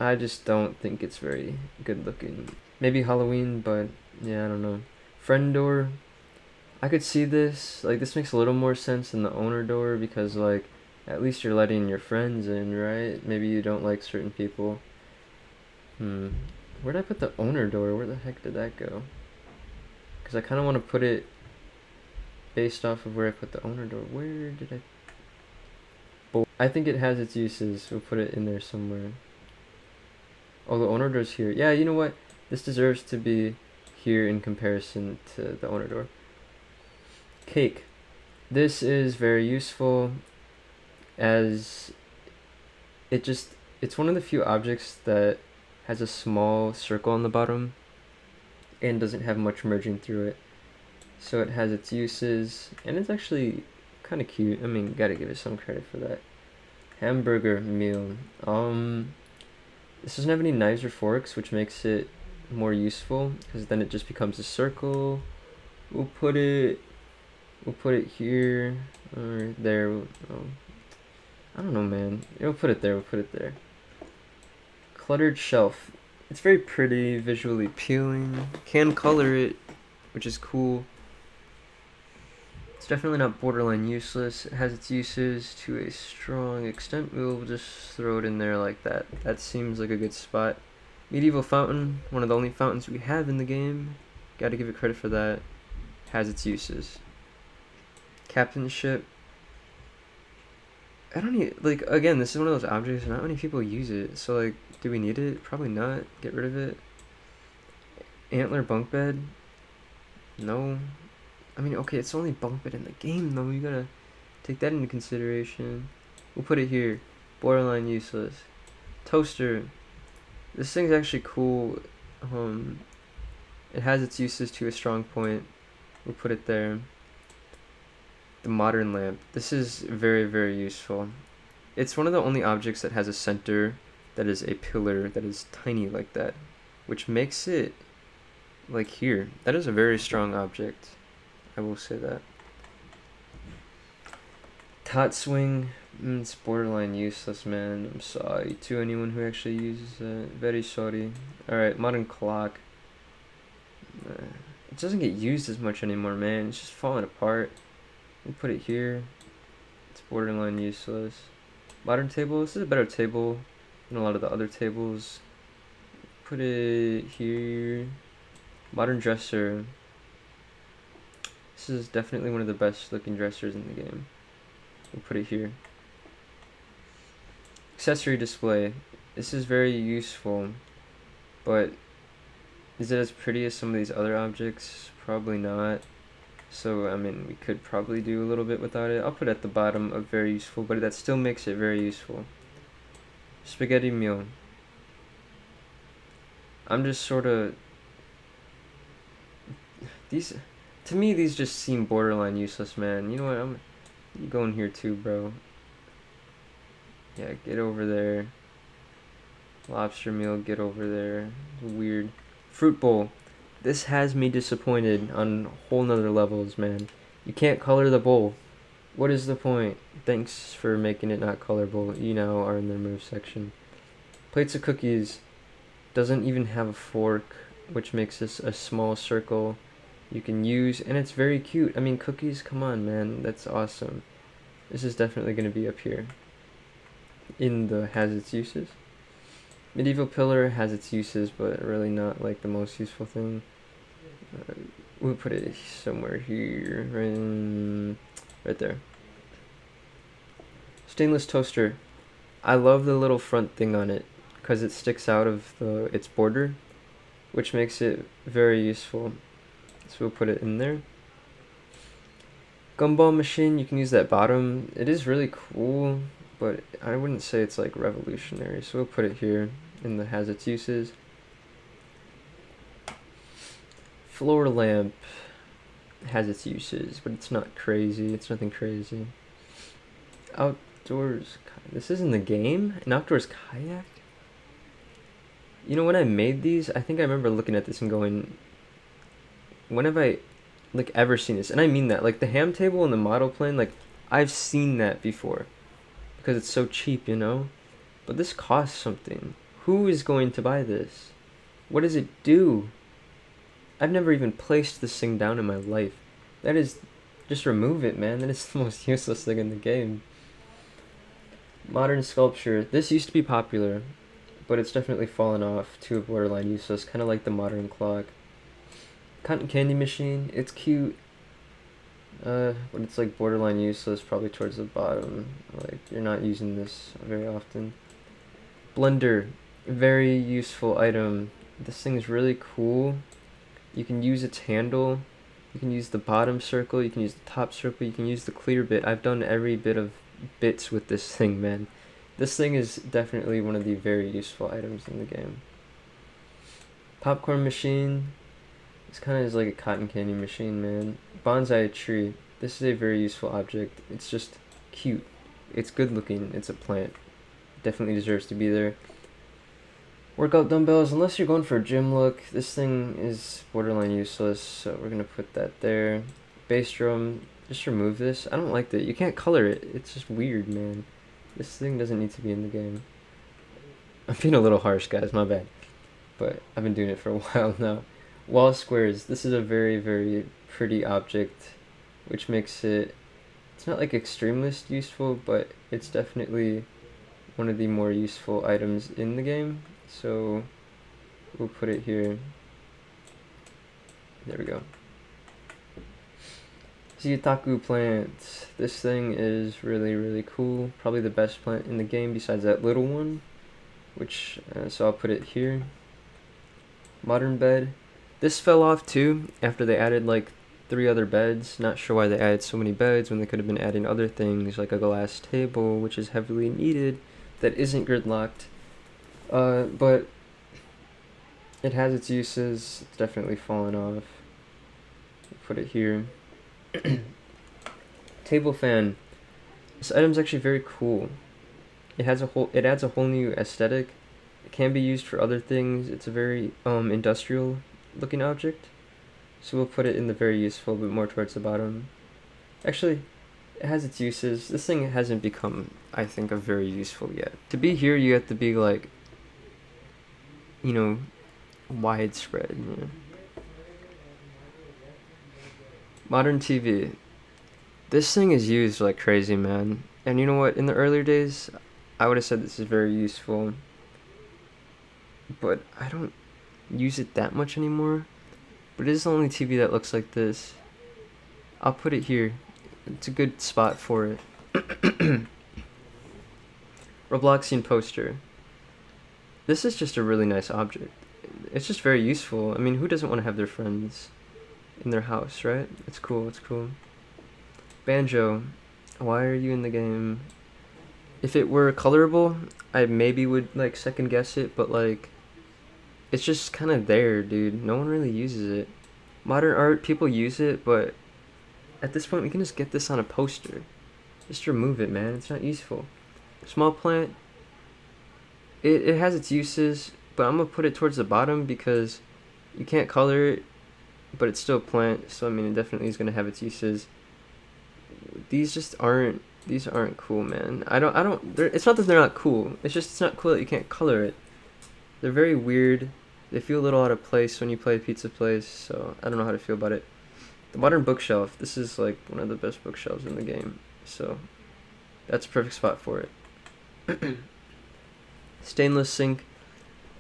I just don't think it's very good looking. Maybe Halloween, but yeah, I don't know. Friend door. I could see this. Like, this makes a little more sense than the owner door, because, like, at least you're letting your friends in, right? Maybe you don't like certain people. Where'd I put the owner door? Where the heck did that go? Because I kind of want to put it based off of where I put the owner door. Where did I... I think it has its uses. We'll put it in there somewhere. Oh, the owner door's here. Yeah, you know what? This deserves to be here in comparison to the owner door. Cake. This is very useful, as it's one of the few objects that has a small circle on the bottom. and doesn't have much merging through it. So it has its uses, and it's actually kind of cute. I mean, gotta give it some credit for that. Hamburger meal. This doesn't have any knives or forks, which makes it more useful, because then it just becomes a circle. We'll put it here or there. Oh, I don't know, man. We'll put it there. We'll put it there. Cluttered shelf. It's very pretty, visually appealing. Can color it, which is cool. It's definitely not borderline useless. It has its uses to a strong extent. We'll just throw it in there like that. That seems like a good spot. Medieval fountain, one of the only fountains we have in the game. Gotta give it credit for that. Has its uses. Captainship. I don't need, like, again, this is one of those objects, not many people use it. So, like, do we need it? Probably not. Get rid of it. Antler bunk bed. No. I mean, okay, it's only bunk bed in the game, though. You gotta take that into consideration. We'll put it here. Borderline useless. Toaster. This thing's actually cool. It has its uses to a strong point. We'll put it there. The modern lamp. This is very, very useful. It's one of the only objects that has a center that is a pillar that is tiny like that, which makes it like here. That is a very strong object. I will say that. Tot swing. It's borderline useless, man. I'm sorry to anyone who actually uses it. Very sorry. Alright, modern clock. It doesn't get used as much anymore, man. It's just falling apart. We'll put it here. It's borderline useless. Modern table. This is a better table than a lot of the other tables. Put it here. Modern dresser. This is definitely one of the best looking dressers in the game. We'll put it here. Accessory display. This is very useful, but is it as pretty as some of these other objects? Probably not. So, I mean, we could probably do a little bit without it. I'll put it at the bottom of very useful, but that still makes it very useful. Spaghetti meal. I'm just sort of... To me, these just seem borderline useless, man. You know what? You go in here too, bro. Yeah, get over there. Lobster meal, get over there. Weird. Fruit bowl. This has me disappointed on whole nother levels, man. You can't color the bowl. What is the point? Thanks for making it not colorable. You now are in the remove section. Plates of cookies. Doesn't even have a fork, which makes this a small circle you can use, and it's very cute. I mean, cookies, come on, man. That's awesome. This is definitely going to be up here in the has its uses. Medieval pillar has its uses, but really not like the most useful thing. We'll put it somewhere here, right there. Stainless toaster. I love the little front thing on it because it sticks out of its border, which makes it very useful. So we'll put it in there. Gumball machine, you can use that bottom. It is really cool, but I wouldn't say it's like revolutionary. So we'll put it here in the has its uses. Floor lamp has its uses, but it's not crazy. It's nothing crazy. Outdoors, this is in the game? An outdoors kayak? You know, when I made these, I think I remember looking at this and going, when have I like ever seen this? And I mean that, like the ham table and the model plane, like I've seen that before because it's so cheap, you know. But this costs something. Who is going to buy this? What does it do? I've never even placed this thing down in my life. That is, just remove it, man. That is the most useless thing in the game. Modern sculpture. This used to be popular, but it's definitely fallen off to a borderline useless, kind of like the modern clock. Cotton candy machine, it's cute, but it's like borderline useless, probably towards the bottom. Like, you're not using this very often. Blender, very useful item. This thing is really cool. You can use its handle, you can use the bottom circle, you can use the top circle, you can use the clear bit. I've done every bit of bits with this thing, man. This thing is definitely one of the very useful items in the game. Popcorn machine. This kind of is like a cotton candy machine, man. Bonsai tree. This is a very useful object. It's just cute. It's good looking. It's a plant. Definitely deserves to be there. Workout dumbbells, unless you're going for a gym look, this thing is borderline useless, so we're gonna put that there. Bass drum, just remove this. I don't like that. You can't color it. It's just weird, man. This thing doesn't need to be in the game. I'm being a little harsh, guys, my bad. But I've been doing it for a while now. Wall squares, this is a very, very pretty object, which makes it, it's not like extremist useful, but it's definitely one of the more useful items in the game. So we'll put it here. There we go. Ziyataku plant. This thing is really, really cool. Probably the best plant in the game besides that little one, which, so I'll put it here. Modern bed. This fell off too after they added like 3 other beds. Not sure why they added so many beds when they could have been adding other things like a glass table, which is heavily needed, that isn't gridlocked. But it has its uses. It's definitely fallen off. Put it here. Table fan. This item's actually very cool. It adds a whole new aesthetic. It can be used for other things. It's a very industrial looking object. So we'll put it in the very useful, but more towards the bottom. Actually, it has its uses. This thing hasn't become, I think, a very useful yet. To be here, you have to be like, you know, widespread. You know? Modern TV. This thing is used like crazy, man. And you know what? In the earlier days, I would have said this is very useful. But I don't use it that much anymore. But it is the only TV that looks like this. I'll put it here. It's a good spot for it. Robloxian poster. This is just a really nice object. It's just very useful. I mean, who doesn't want to have their friends in their house, right? It's cool, it's cool. Banjo. Why are you in the game? If it were colorable, I maybe would like second guess it, but like, it's just kind of there, dude. No one really uses it. Modern art, people use it, but at this point we can just get this on a poster. Just remove it, man. It's not useful. Small plant. It has its uses, but I'm gonna put it towards the bottom because you can't color it, but it's still a plant, so I mean it definitely is gonna have its uses. These aren't cool, man. It's not that they're not cool. It's not cool that you can't color it. They're very weird. They feel a little out of place when you play Pizza Place, so I don't know how to feel about it. The modern bookshelf. This is like one of the best bookshelves in the game, so that's a perfect spot for it. Stainless sink.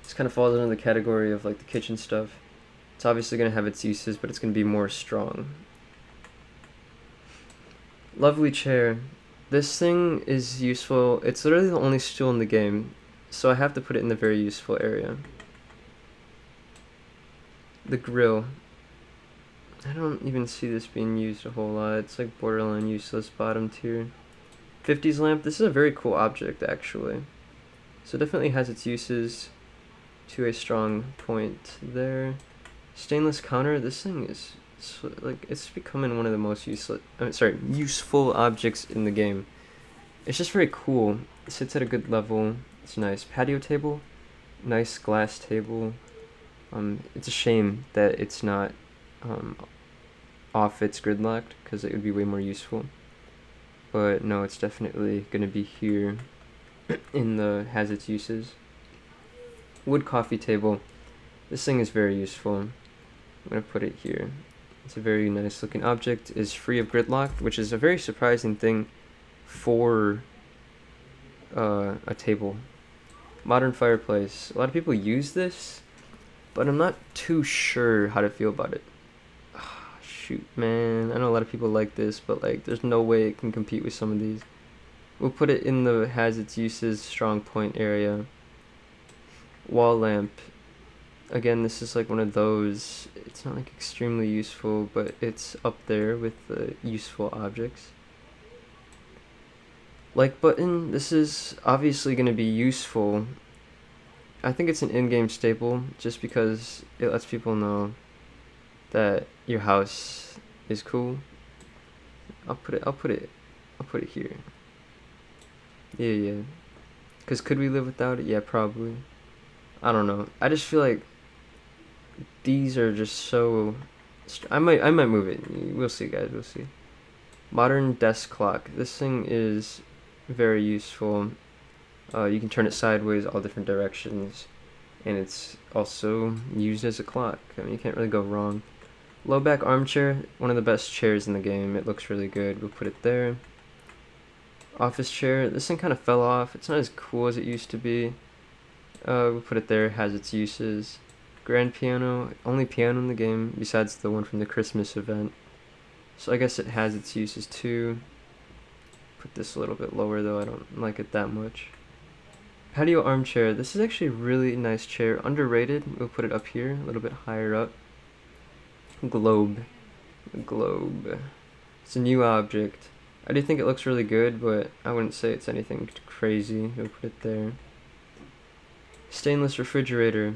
This kind of falls under the category of like the kitchen stuff. It's obviously going to have its uses, but it's going to be more strong. Lovely chair. This thing is useful. It's literally the only stool in the game, so I have to put it in the very useful area. The grill. I don't even see this being used a whole lot. It's like borderline useless, bottom tier. 50s lamp. This is a very cool object, actually. So it definitely has its uses to a strong point there. Stainless counter. This thing is like, it's becoming one of the most useful objects in the game. It's just very cool. It sits at a good level. It's nice. Patio table. Nice glass table. It's a shame that it's not off its gridlocked, because it would be way more useful. But no, it's definitely going to be here in the has its uses. Wood coffee table. This thing is very useful. I'm going to put it here. It's a very nice looking object. Is free of gridlock, which is a very surprising thing for a table. Modern fireplace. A lot of people use this, but I'm not too sure how to feel about it. Shoot, man. I know a lot of people like this, but like, there's no way it can compete with some of these. We'll put it in the has its uses strong point area. Wall lamp. Again, this is like one of those, it's not like extremely useful, but it's up there with the useful objects. Like button, this is obviously going to be useful. I think it's an in-game staple, just because it lets people know that your house is cool. I'll put it here. Yeah. Cause could we live without it? Yeah, probably. I don't know. I just feel like these are just so. I might move it. We'll see, guys. We'll see. Modern desk clock. This thing is very useful. You can turn it sideways, all different directions, and it's also used as a clock. I mean, you can't really go wrong. Low back armchair, one of the best chairs in the game. It looks really good. We'll put it there. Office chair. This thing kind of fell off. It's not as cool as it used to be. We'll put it there. It has its uses. Grand piano. Only piano in the game besides the one from the Christmas event. So I guess it has its uses too. Put this a little bit lower though. I don't like it that much. Patio armchair. This is actually a really nice chair. Underrated. We'll put it up here, a little bit higher up. Globe. It's a new object. I do think it looks really good, but I wouldn't say it's anything crazy. We'll put it there. Stainless refrigerator.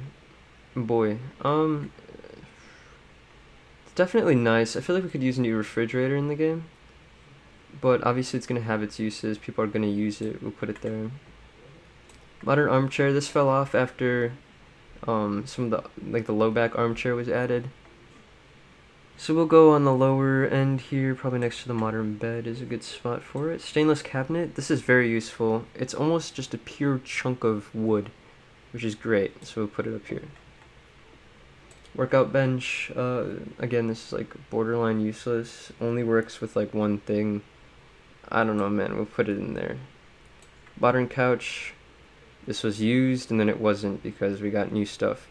Boy. It's definitely nice. I feel like we could use a new refrigerator in the game. But obviously it's going to have its uses. People are going to use it. We'll put it there. Modern armchair. This fell off after some of the low back armchair was added. So we'll go on the lower end here, probably next to the modern bed is a good spot for it. Stainless cabinet. This is very useful. It's almost just a pure chunk of wood, which is great. So we'll put it up here. Workout bench. Again, this is like borderline useless. Only works with like one thing. I don't know, man. We'll put it in there. Modern couch. This was used and then it wasn't because we got new stuff.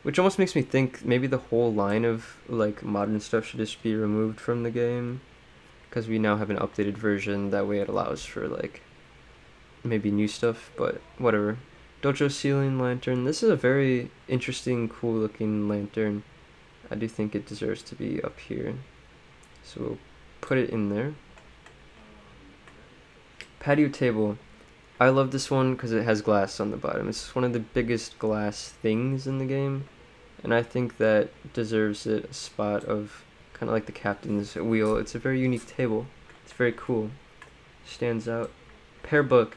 Which almost makes me think maybe the whole line of like modern stuff should just be removed from the game. Because we now have an updated version. That way it allows for like maybe new stuff, but whatever. Dojo ceiling lantern. This is a very interesting, cool looking lantern. I do think it deserves to be up here. So we'll put it in there. Patio table. I love this one because it has glass on the bottom. It's one of the biggest glass things in the game. And I think that deserves it a spot of kind of like the captain's wheel. It's a very unique table. It's very cool. Stands out. Pear book.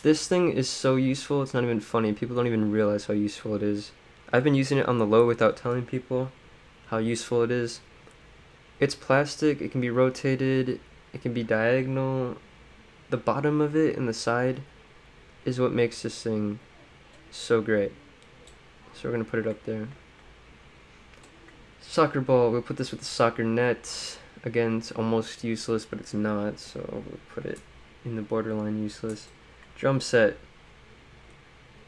This thing is so useful, it's not even funny. People don't even realize how useful it is. I've been using it on the low without telling people how useful it is. It's plastic, it can be rotated, it can be diagonal. The bottom of it and the side is what makes this thing so great. So we're going to put it up there. Soccer ball, we'll put this with the soccer net. Again, it's almost useless, but it's not, so we'll put it in the borderline useless. Drum set.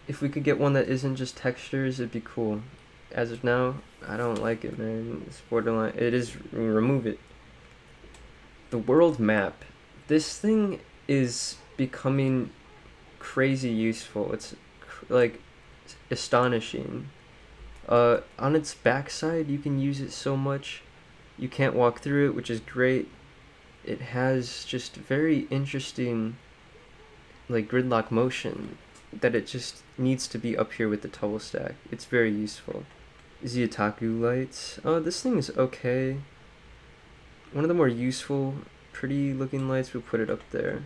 If we could get one that isn't just textures, it'd be cool. As of now, I don't like it, man. It's borderline. It is. Remove it. The world map. This thing is becoming crazy useful. It's like astonishing. On its backside, you can use it so much. You can't walk through it, which is great. It has just very interesting like gridlock motion that it just needs to be up here with the toggle stack. It's very useful. Ziotaku lights. Oh, this thing is okay. One of the more useful, pretty looking lights, we'll put it up there.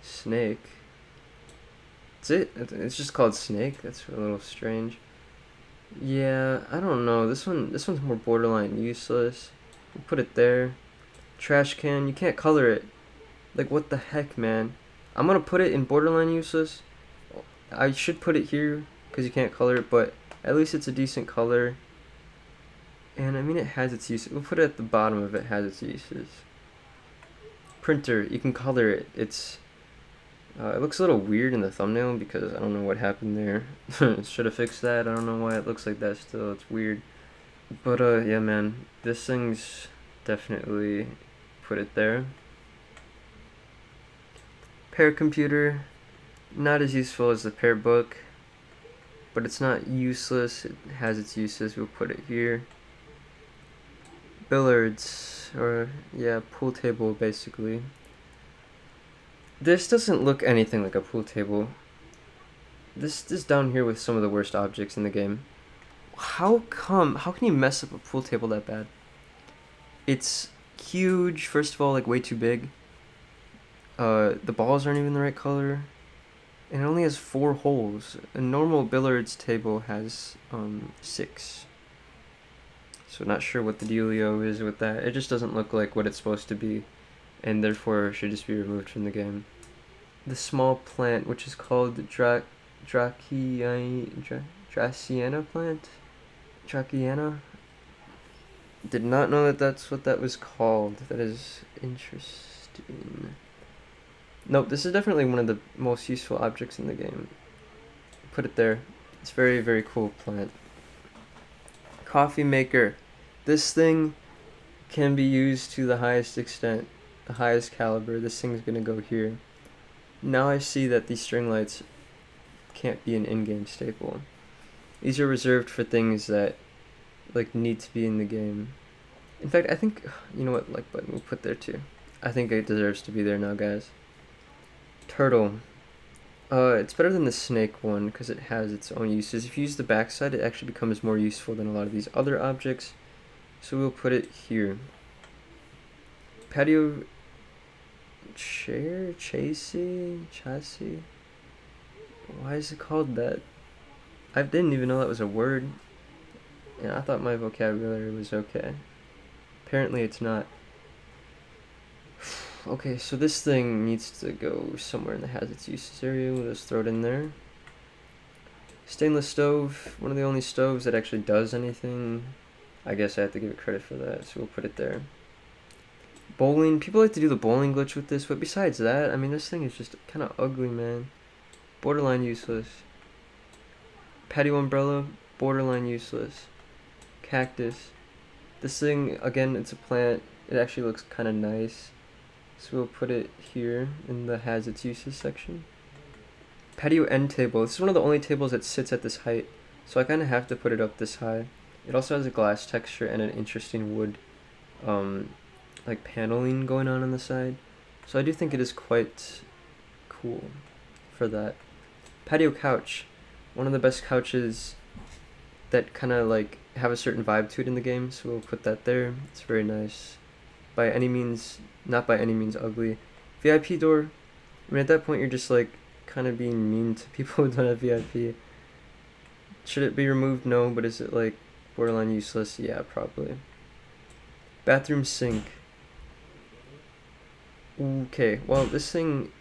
Snake. That's it? It's just called Snake? That's a little strange. Yeah, I don't know. This one's more borderline useless. We'll put it there. Trash can. You can't color it. Like, what the heck, man? I'm gonna put it in borderline useless. I should put it here because you can't color it, but at least it's a decent color. And I mean, it has its uses. We'll put it at the bottom of it. Has its uses. Printer. You can color it. It's it looks a little weird in the thumbnail because I don't know what happened there. Should have fixed that. I don't know why it looks like that still. It's weird. But yeah, man, this thing's definitely put it there. Pair computer, not as useful as the pair book, but it's not useless. It has its uses. We'll put it here. Billiards, or yeah, pool table basically. This doesn't look anything like a pool table. This is down here with some of the worst objects in the game. How can you mess up a pool table that bad? It's huge, first of all, like way too big. The balls aren't even the right color. And it only has 4 holes. A normal billiards table has 6. So not sure what the dealio is with that. It just doesn't look like what it's supposed to be, and therefore should just be removed from the game. The small plant, which is called Dracaena plant? Dracaena? Did not know that that's what that was called. That is interesting. Nope, this is definitely one of the most useful objects in the game. Put it there. It's very, very cool plant. Coffee maker. This thing can be used to the highest extent, the highest caliber. This thing's gonna go here. Now I see that these string lights can't be an in-game staple. These are reserved for things that like need to be in the game. In fact, I think, you know what, like button we'll put there too. I think it deserves to be there now, guys. Turtle. It's better than the snake one because it has its own uses. If you use the backside, it actually becomes more useful than a lot of these other objects. So we'll put it here. Patio chair? Chassis? Why is it called that? I didn't even know that was a word. And I thought my vocabulary was okay. Apparently it's not. Okay, so this thing needs to go somewhere in the has its uses area. We'll just throw it in there. Stainless stove, one of the only stoves that actually does anything. I guess I have to give it credit for that, so we'll put it there. Bowling, people like to do the bowling glitch with this, but besides that, I mean, this thing is just kind of ugly, man. Borderline useless. Patio umbrella, borderline useless. Cactus. This thing, again, it's a plant. It actually looks kind of nice. So we'll put it here in the has its uses section. Patio end table. This is one of the only tables that sits at this height, so I kind of have to put it up this high. It also has a glass texture and an interesting wood, like paneling going on the side. So I do think it is quite cool for that. Patio couch. One of the best couches that kind of like have a certain vibe to it in the game, so we'll put that there. It's very nice. By any means, not by any means ugly. VIP door. I mean, at that point, you're just like kind of being mean to people who don't have VIP. Should it be removed? No, but is it like borderline useless? Yeah, probably. Bathroom sink. Okay, well, this thing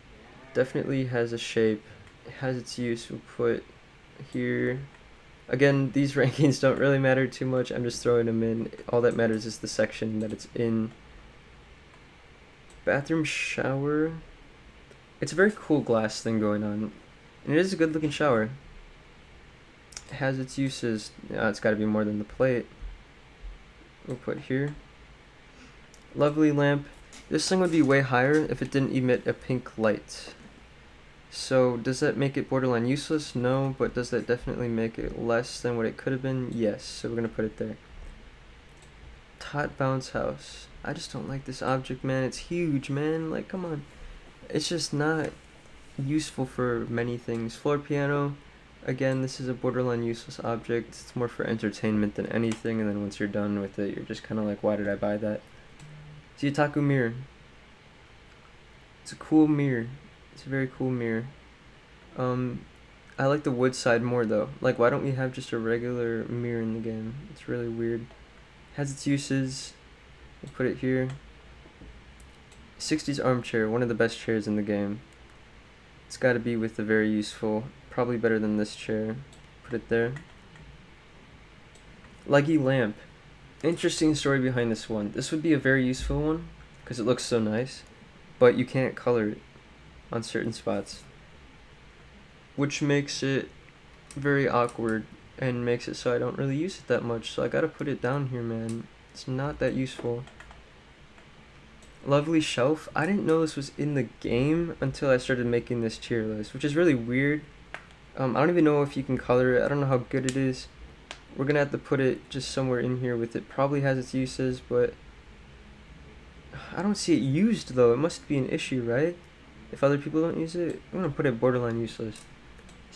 definitely has a shape. It has its use. We'll put here. Again, these rankings don't really matter too much. I'm just throwing them in. All that matters is the section that it's in. Bathroom shower. It's a very cool glass thing going on. And it is a good looking shower. It has its uses. It's got to be more than the plate. We'll put here. Lovely lamp. This thing would be way higher if it didn't emit a pink light. So does that make it borderline useless? No, but does that definitely make it less than what it could have been? Yes, so we're going to put it there. Tot bounce house. I just don't like this object, man. It's huge, man. Like, come on. It's just not useful for many things. Floor piano. Again, this is a borderline useless object. It's more for entertainment than anything, and then once you're done with it, you're just kind of like, why did I buy that? Ziyataku mirror. It's a cool mirror. It's a very cool mirror. I like the wood side more though. Like, why don't we have just a regular mirror in the game? It's really weird. Has its uses. We'll put it here. 60s armchair, one of the best chairs in the game. It's got to be with the very useful. Probably better than this chair. Put it there. Leggy lamp. Interesting story behind this one. This would be a very useful one because it looks so nice, but you can't color it on certain spots, which makes it very awkward and makes it so I don't really use it that much. So I gotta put it down here, man. It's not that useful. Lovely shelf. I didn't know this was in the game until I started making this tier list, which is really weird. I don't even know if you can color it. I don't know how good it is. We're gonna have to put it just somewhere in here with it. Probably has its uses, but I don't see it used though. It must be an issue, right? If other people don't use it, I'm gonna put it borderline useless.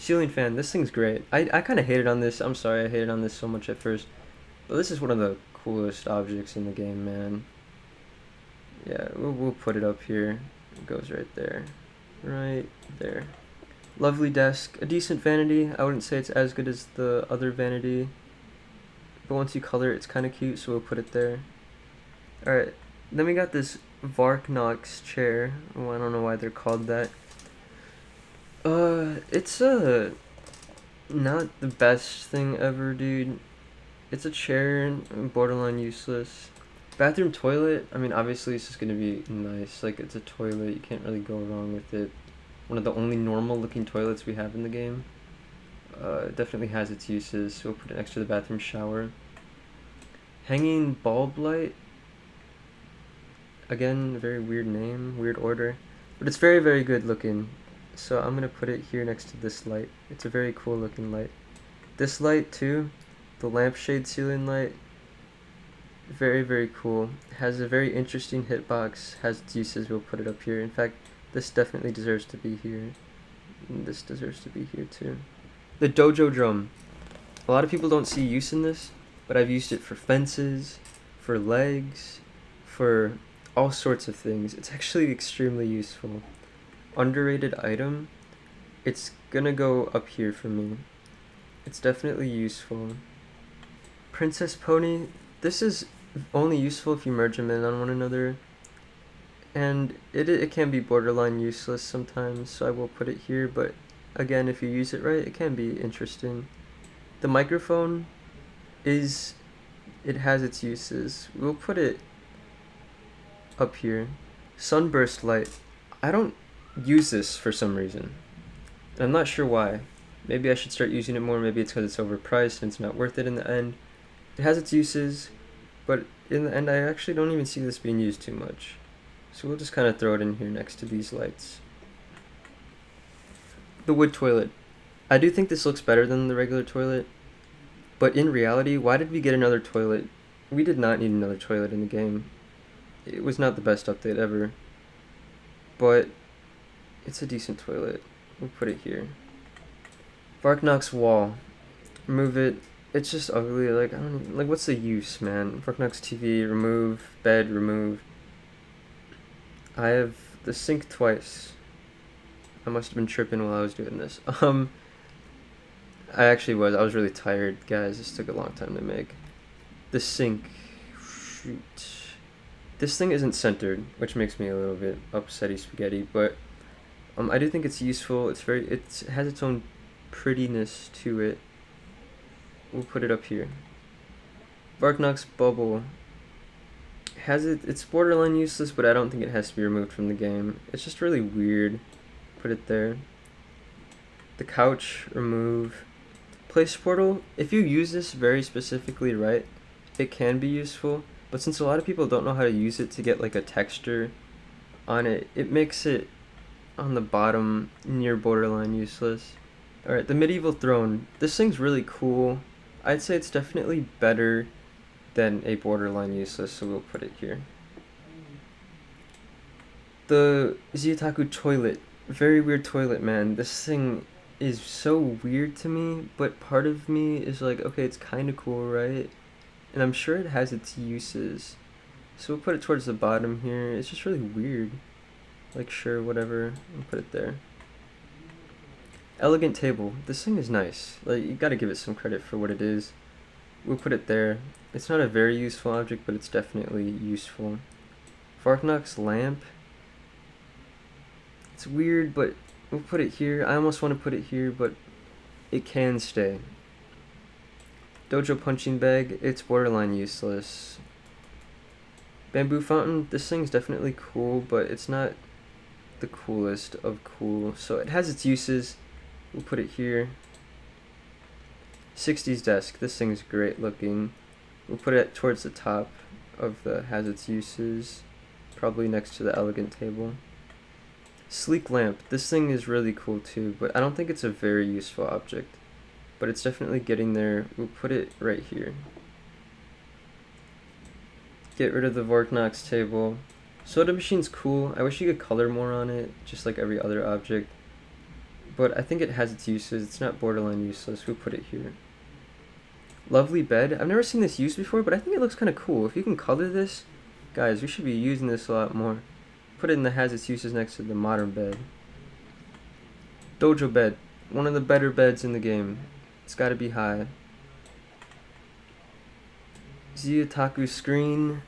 Ceiling fan, this thing's great. I kind of hated on this. I'm sorry I hated on this so much at first. But this is one of the coolest objects in the game, man. Yeah, we'll put it up here. It goes right there. Right there. Lovely desk. A decent vanity. I wouldn't say it's as good as the other vanity. But once you color it, it's kind of cute, so we'll put it there. Alright, then we got this Varknox chair. Oh, I don't know why they're called that. It's not the best thing ever, dude. It's a chair, borderline useless. Bathroom toilet, I mean, obviously it's just gonna be nice. Like, it's a toilet, you can't really go wrong with it. One of the only normal looking toilets we have in the game. It definitely has its uses, so we'll put it next to the bathroom shower. Hanging bulb light. Again, a very weird name, weird order. But it's very, very good looking. So I'm gonna put it here next to this light. It's a very cool looking light. This light too, the lampshade ceiling light, very, very cool. Has a very interesting hitbox, has its uses, we'll put it up here. In fact, this definitely deserves to be here. And this deserves to be here too. The dojo drum. A lot of people don't see use in this, but I've used it for fences, for legs, for all sorts of things. It's actually extremely useful. Underrated item. It's gonna go up here for me. It's definitely useful. Princess Pony. This is only useful if you merge them in on one another. And it can be borderline useless sometimes, so I will put it here, but again, if you use it right, it can be interesting. The microphone it has its uses. We'll put it up here. Sunburst light. I don't use this for some reason. And I'm not sure why. Maybe I should start using it more. Maybe it's because it's overpriced and it's not worth it in the end. It has its uses, but in the end I actually don't even see this being used too much. So we'll just kind of throw it in here next to these lights. The wood toilet. I do think this looks better than the regular toilet, but in reality, why did we get another toilet? We did not need another toilet in the game. It was not the best update ever, but it's a decent toilet. We'll put it here. Varknox wall. Remove it. It's just ugly. Like, I don't even, like, what's the use, man? Varknox TV, remove. Bed, remove. I have the sink twice. I must have been tripping while I was doing this. I actually was. I was really tired, guys. This took a long time to make. The sink. Shoot. This thing isn't centered, which makes me a little bit upsetty spaghetti, but I do think it's useful. It has its own prettiness to it. We'll put it up here. Varknox bubble. It's borderline useless, but I don't think it has to be removed from the game. It's just really weird. Put it there. The couch, remove. Place portal, if you use this very specifically right, it can be useful, but since a lot of people don't know how to use it to get like a texture on it, it makes it on the bottom near borderline useless. Alright, the medieval throne. This thing's really cool. I'd say it's definitely better than a borderline useless, so we'll put it here. The Ziyataku toilet. Very weird toilet, man. This thing is so weird to me, but part of me is like, okay, it's kind of cool, right? And I'm sure it has its uses. So we'll put it towards the bottom here. It's just really weird. Like, sure, whatever. I'll put it there. Elegant table. This thing is nice. Like, you gotta give it some credit for what it is. We'll put it there. It's not a very useful object, but it's definitely useful. Varknox lamp. It's weird, but we'll put it here. I almost want to put it here, but it can stay. Dojo punching bag. It's borderline useless. Bamboo fountain. This thing's definitely cool, but it's not the coolest of cool. So it has its uses. We'll put it here. 60s desk. This thing's great looking. We'll put it towards the top of the has its uses. Probably next to the elegant table. Sleek lamp. This thing is really cool too, but I don't think it's a very useful object. But it's definitely getting there. We'll put it right here. Get rid of the Vorknox table. Soda machine's cool. I wish you could color more on it, just like every other object. but I think it has its uses. It's not borderline useless. We'll put it here. Lovely bed. I've never seen this used before, but I think it looks kind of cool. If you can color this, guys, we should be using this a lot more. Put it in the has its uses next to the modern bed. Dojo bed. One of the better beds in the game. It's got to be high. Ziotaku screen.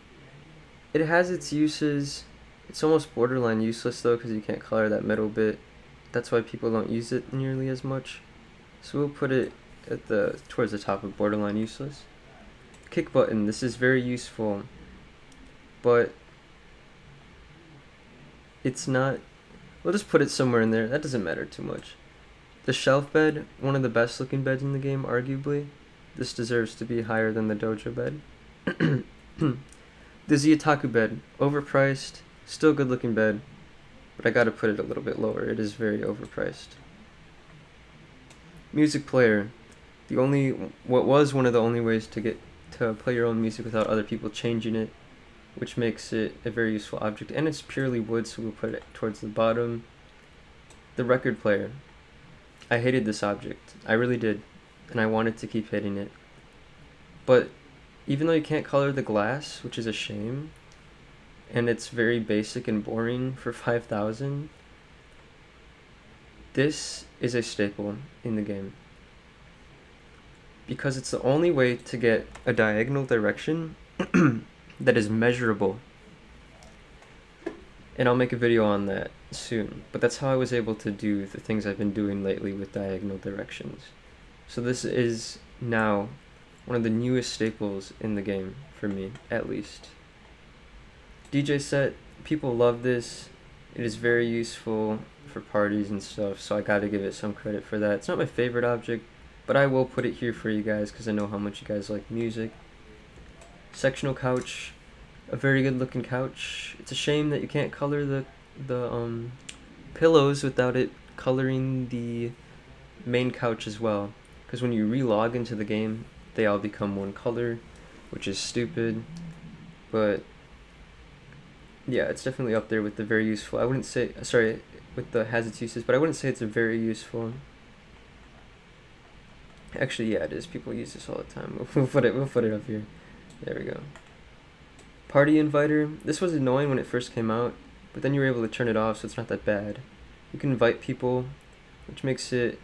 It has its uses. It's almost borderline useless though, because you can't color that middle bit. That's why people don't use it nearly as much. So we'll put it at towards the top of borderline useless. Kick button. This is very useful, but it's not. We'll just put it somewhere in there. That doesn't matter too much. The shelf bed, one of the best looking beds in the game, arguably. This deserves to be higher than the dojo bed. The Ziotaku bed, overpriced, still good looking bed, but I gotta put it a little bit lower. It is very overpriced. Music player, what was one of the only ways to get to play your own music without other people changing it, which makes it a very useful object, and it's purely wood, so we'll put it towards the bottom. The record player, I hated this object, I really did, and I wanted to keep hitting it, but even though you can't color the glass, which is a shame, and it's very basic and boring for 5,000, this is a staple in the game. Because it's the only way to get a diagonal direction that is measurable. And I'll make a video on that soon. But that's how I was able to do the things I've been doing lately with diagonal directions. So this is now one of the newest staples in the game, for me, at least. DJ set, people love this. It is very useful for parties and stuff, so I gotta give it some credit for that. It's not my favorite object, but I will put it here for you guys because I know how much you guys like music. Sectional couch, a very good looking couch. It's a shame that you can't color the pillows without it coloring the main couch as well, because when you relog into the game, they all become one color, which is stupid, but yeah, it's definitely up there with the very useful. I wouldn't say, sorry, with the has its uses, but I wouldn't say it's a very useful. Actually, yeah, it is. People use this all the time. We'll put it up here. There we go. Party inviter. This was annoying when it first came out, but then you were able to turn it off, so it's not that bad. You can invite people, which makes it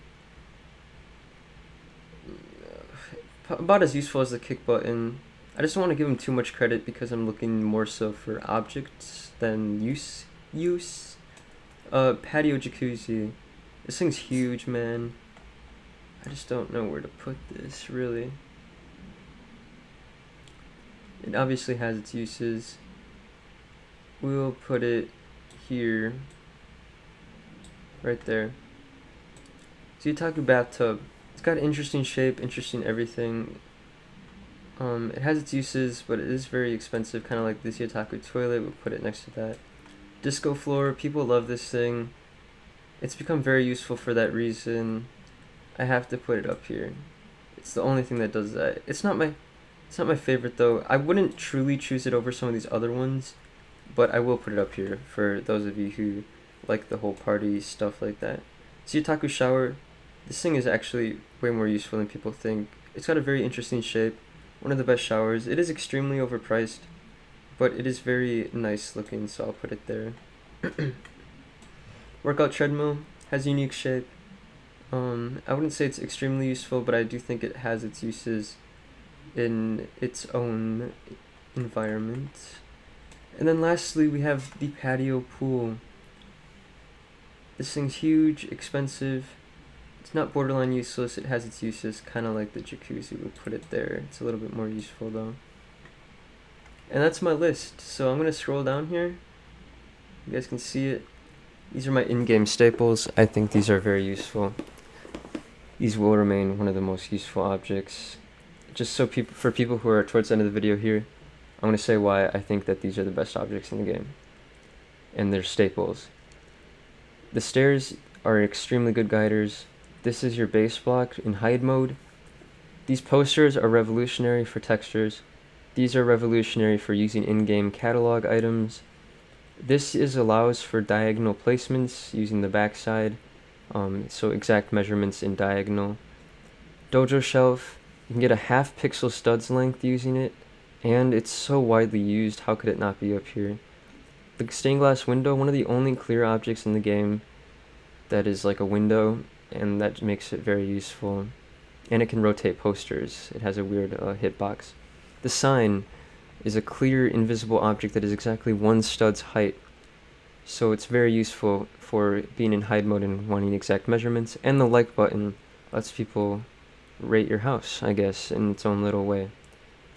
about as useful as the kick button. I just don't want to give them too much credit because I'm looking more so for objects than use. Patio jacuzzi. This thing's huge, man. I just don't know where to put this, really. It obviously has its uses. We'll put it here. Right there. Ziotaku bathtub. It's got an interesting shape, interesting everything. It has its uses, but it is very expensive, kind of like the Ziotaku toilet. We'll put it next to that. Disco floor. People love this thing. It's become very useful for that reason. I have to put it up here. It's the only thing that does that. It's not my favorite though. I wouldn't truly choose it over some of these other ones, but I will put it up here for those of you who like the whole party stuff like that. Ziotaku shower. This thing is actually way more useful than people think. It's got a very interesting shape. One of the best showers. It is extremely overpriced, but it is very nice looking, so I'll put it there. Workout treadmill has unique shape. I wouldn't say it's extremely useful, but I do think it has its uses in its own environment. And then lastly, we have the patio pool. This thing's huge, expensive. It's not borderline useless. It has its uses, kind of like the jacuzzi. We'll put it there. It's a little bit more useful though. And that's my list. So I'm going to scroll down here. You guys can see it. These are my in-game staples. I think these are very useful. These will remain one of the most useful objects. Just so for people who are towards the end of the video here, I'm going to say why I think that these are the best objects in the game. And they're staples. The stairs are extremely good guiders. This is your base block in hide mode. These posters are revolutionary for textures. These are revolutionary for using in-game catalog items. This allows for diagonal placements using the backside. So exact measurements in diagonal. Dojo shelf, you can get a half pixel studs length using it, and it's so widely used, how could it not be up here? The stained glass window, one of the only clear objects in the game that is like a window, and that makes it very useful. And it can rotate posters. It has a weird hitbox. The sign is a clear, invisible object that is exactly one stud's height. So it's very useful for being in hide mode and wanting exact measurements. And the like button lets people rate your house, I guess, in its own little way.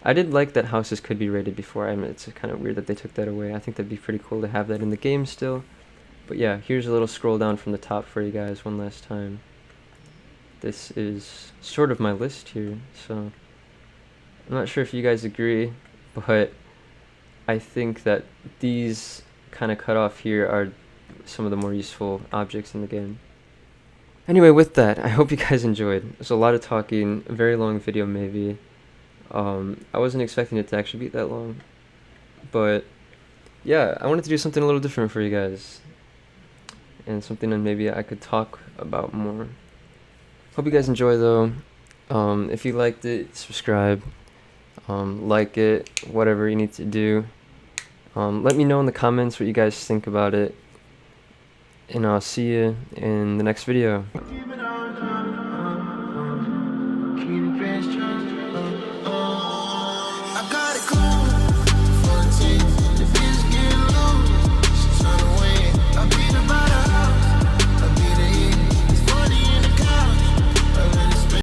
I did like that houses could be rated before. I mean, it's kind of weird that they took that away. I think that'd be pretty cool to have that in the game still. But yeah, here's a little scroll down from the top for you guys one last time. This is sort of my list here, so I'm not sure if you guys agree, but I think that these kind of cut off here are some of the more useful objects in the game. Anyway, with that, I hope you guys enjoyed. There's a lot of talking, a very long video maybe. I wasn't expecting it to actually be that long, but yeah, I wanted to do something a little different for you guys, and something that maybe I could talk about more. Hope you guys enjoy though. If you liked it, subscribe, like it, whatever you need to do. Let me know in the comments what you guys think about it, and I'll see you in the next video.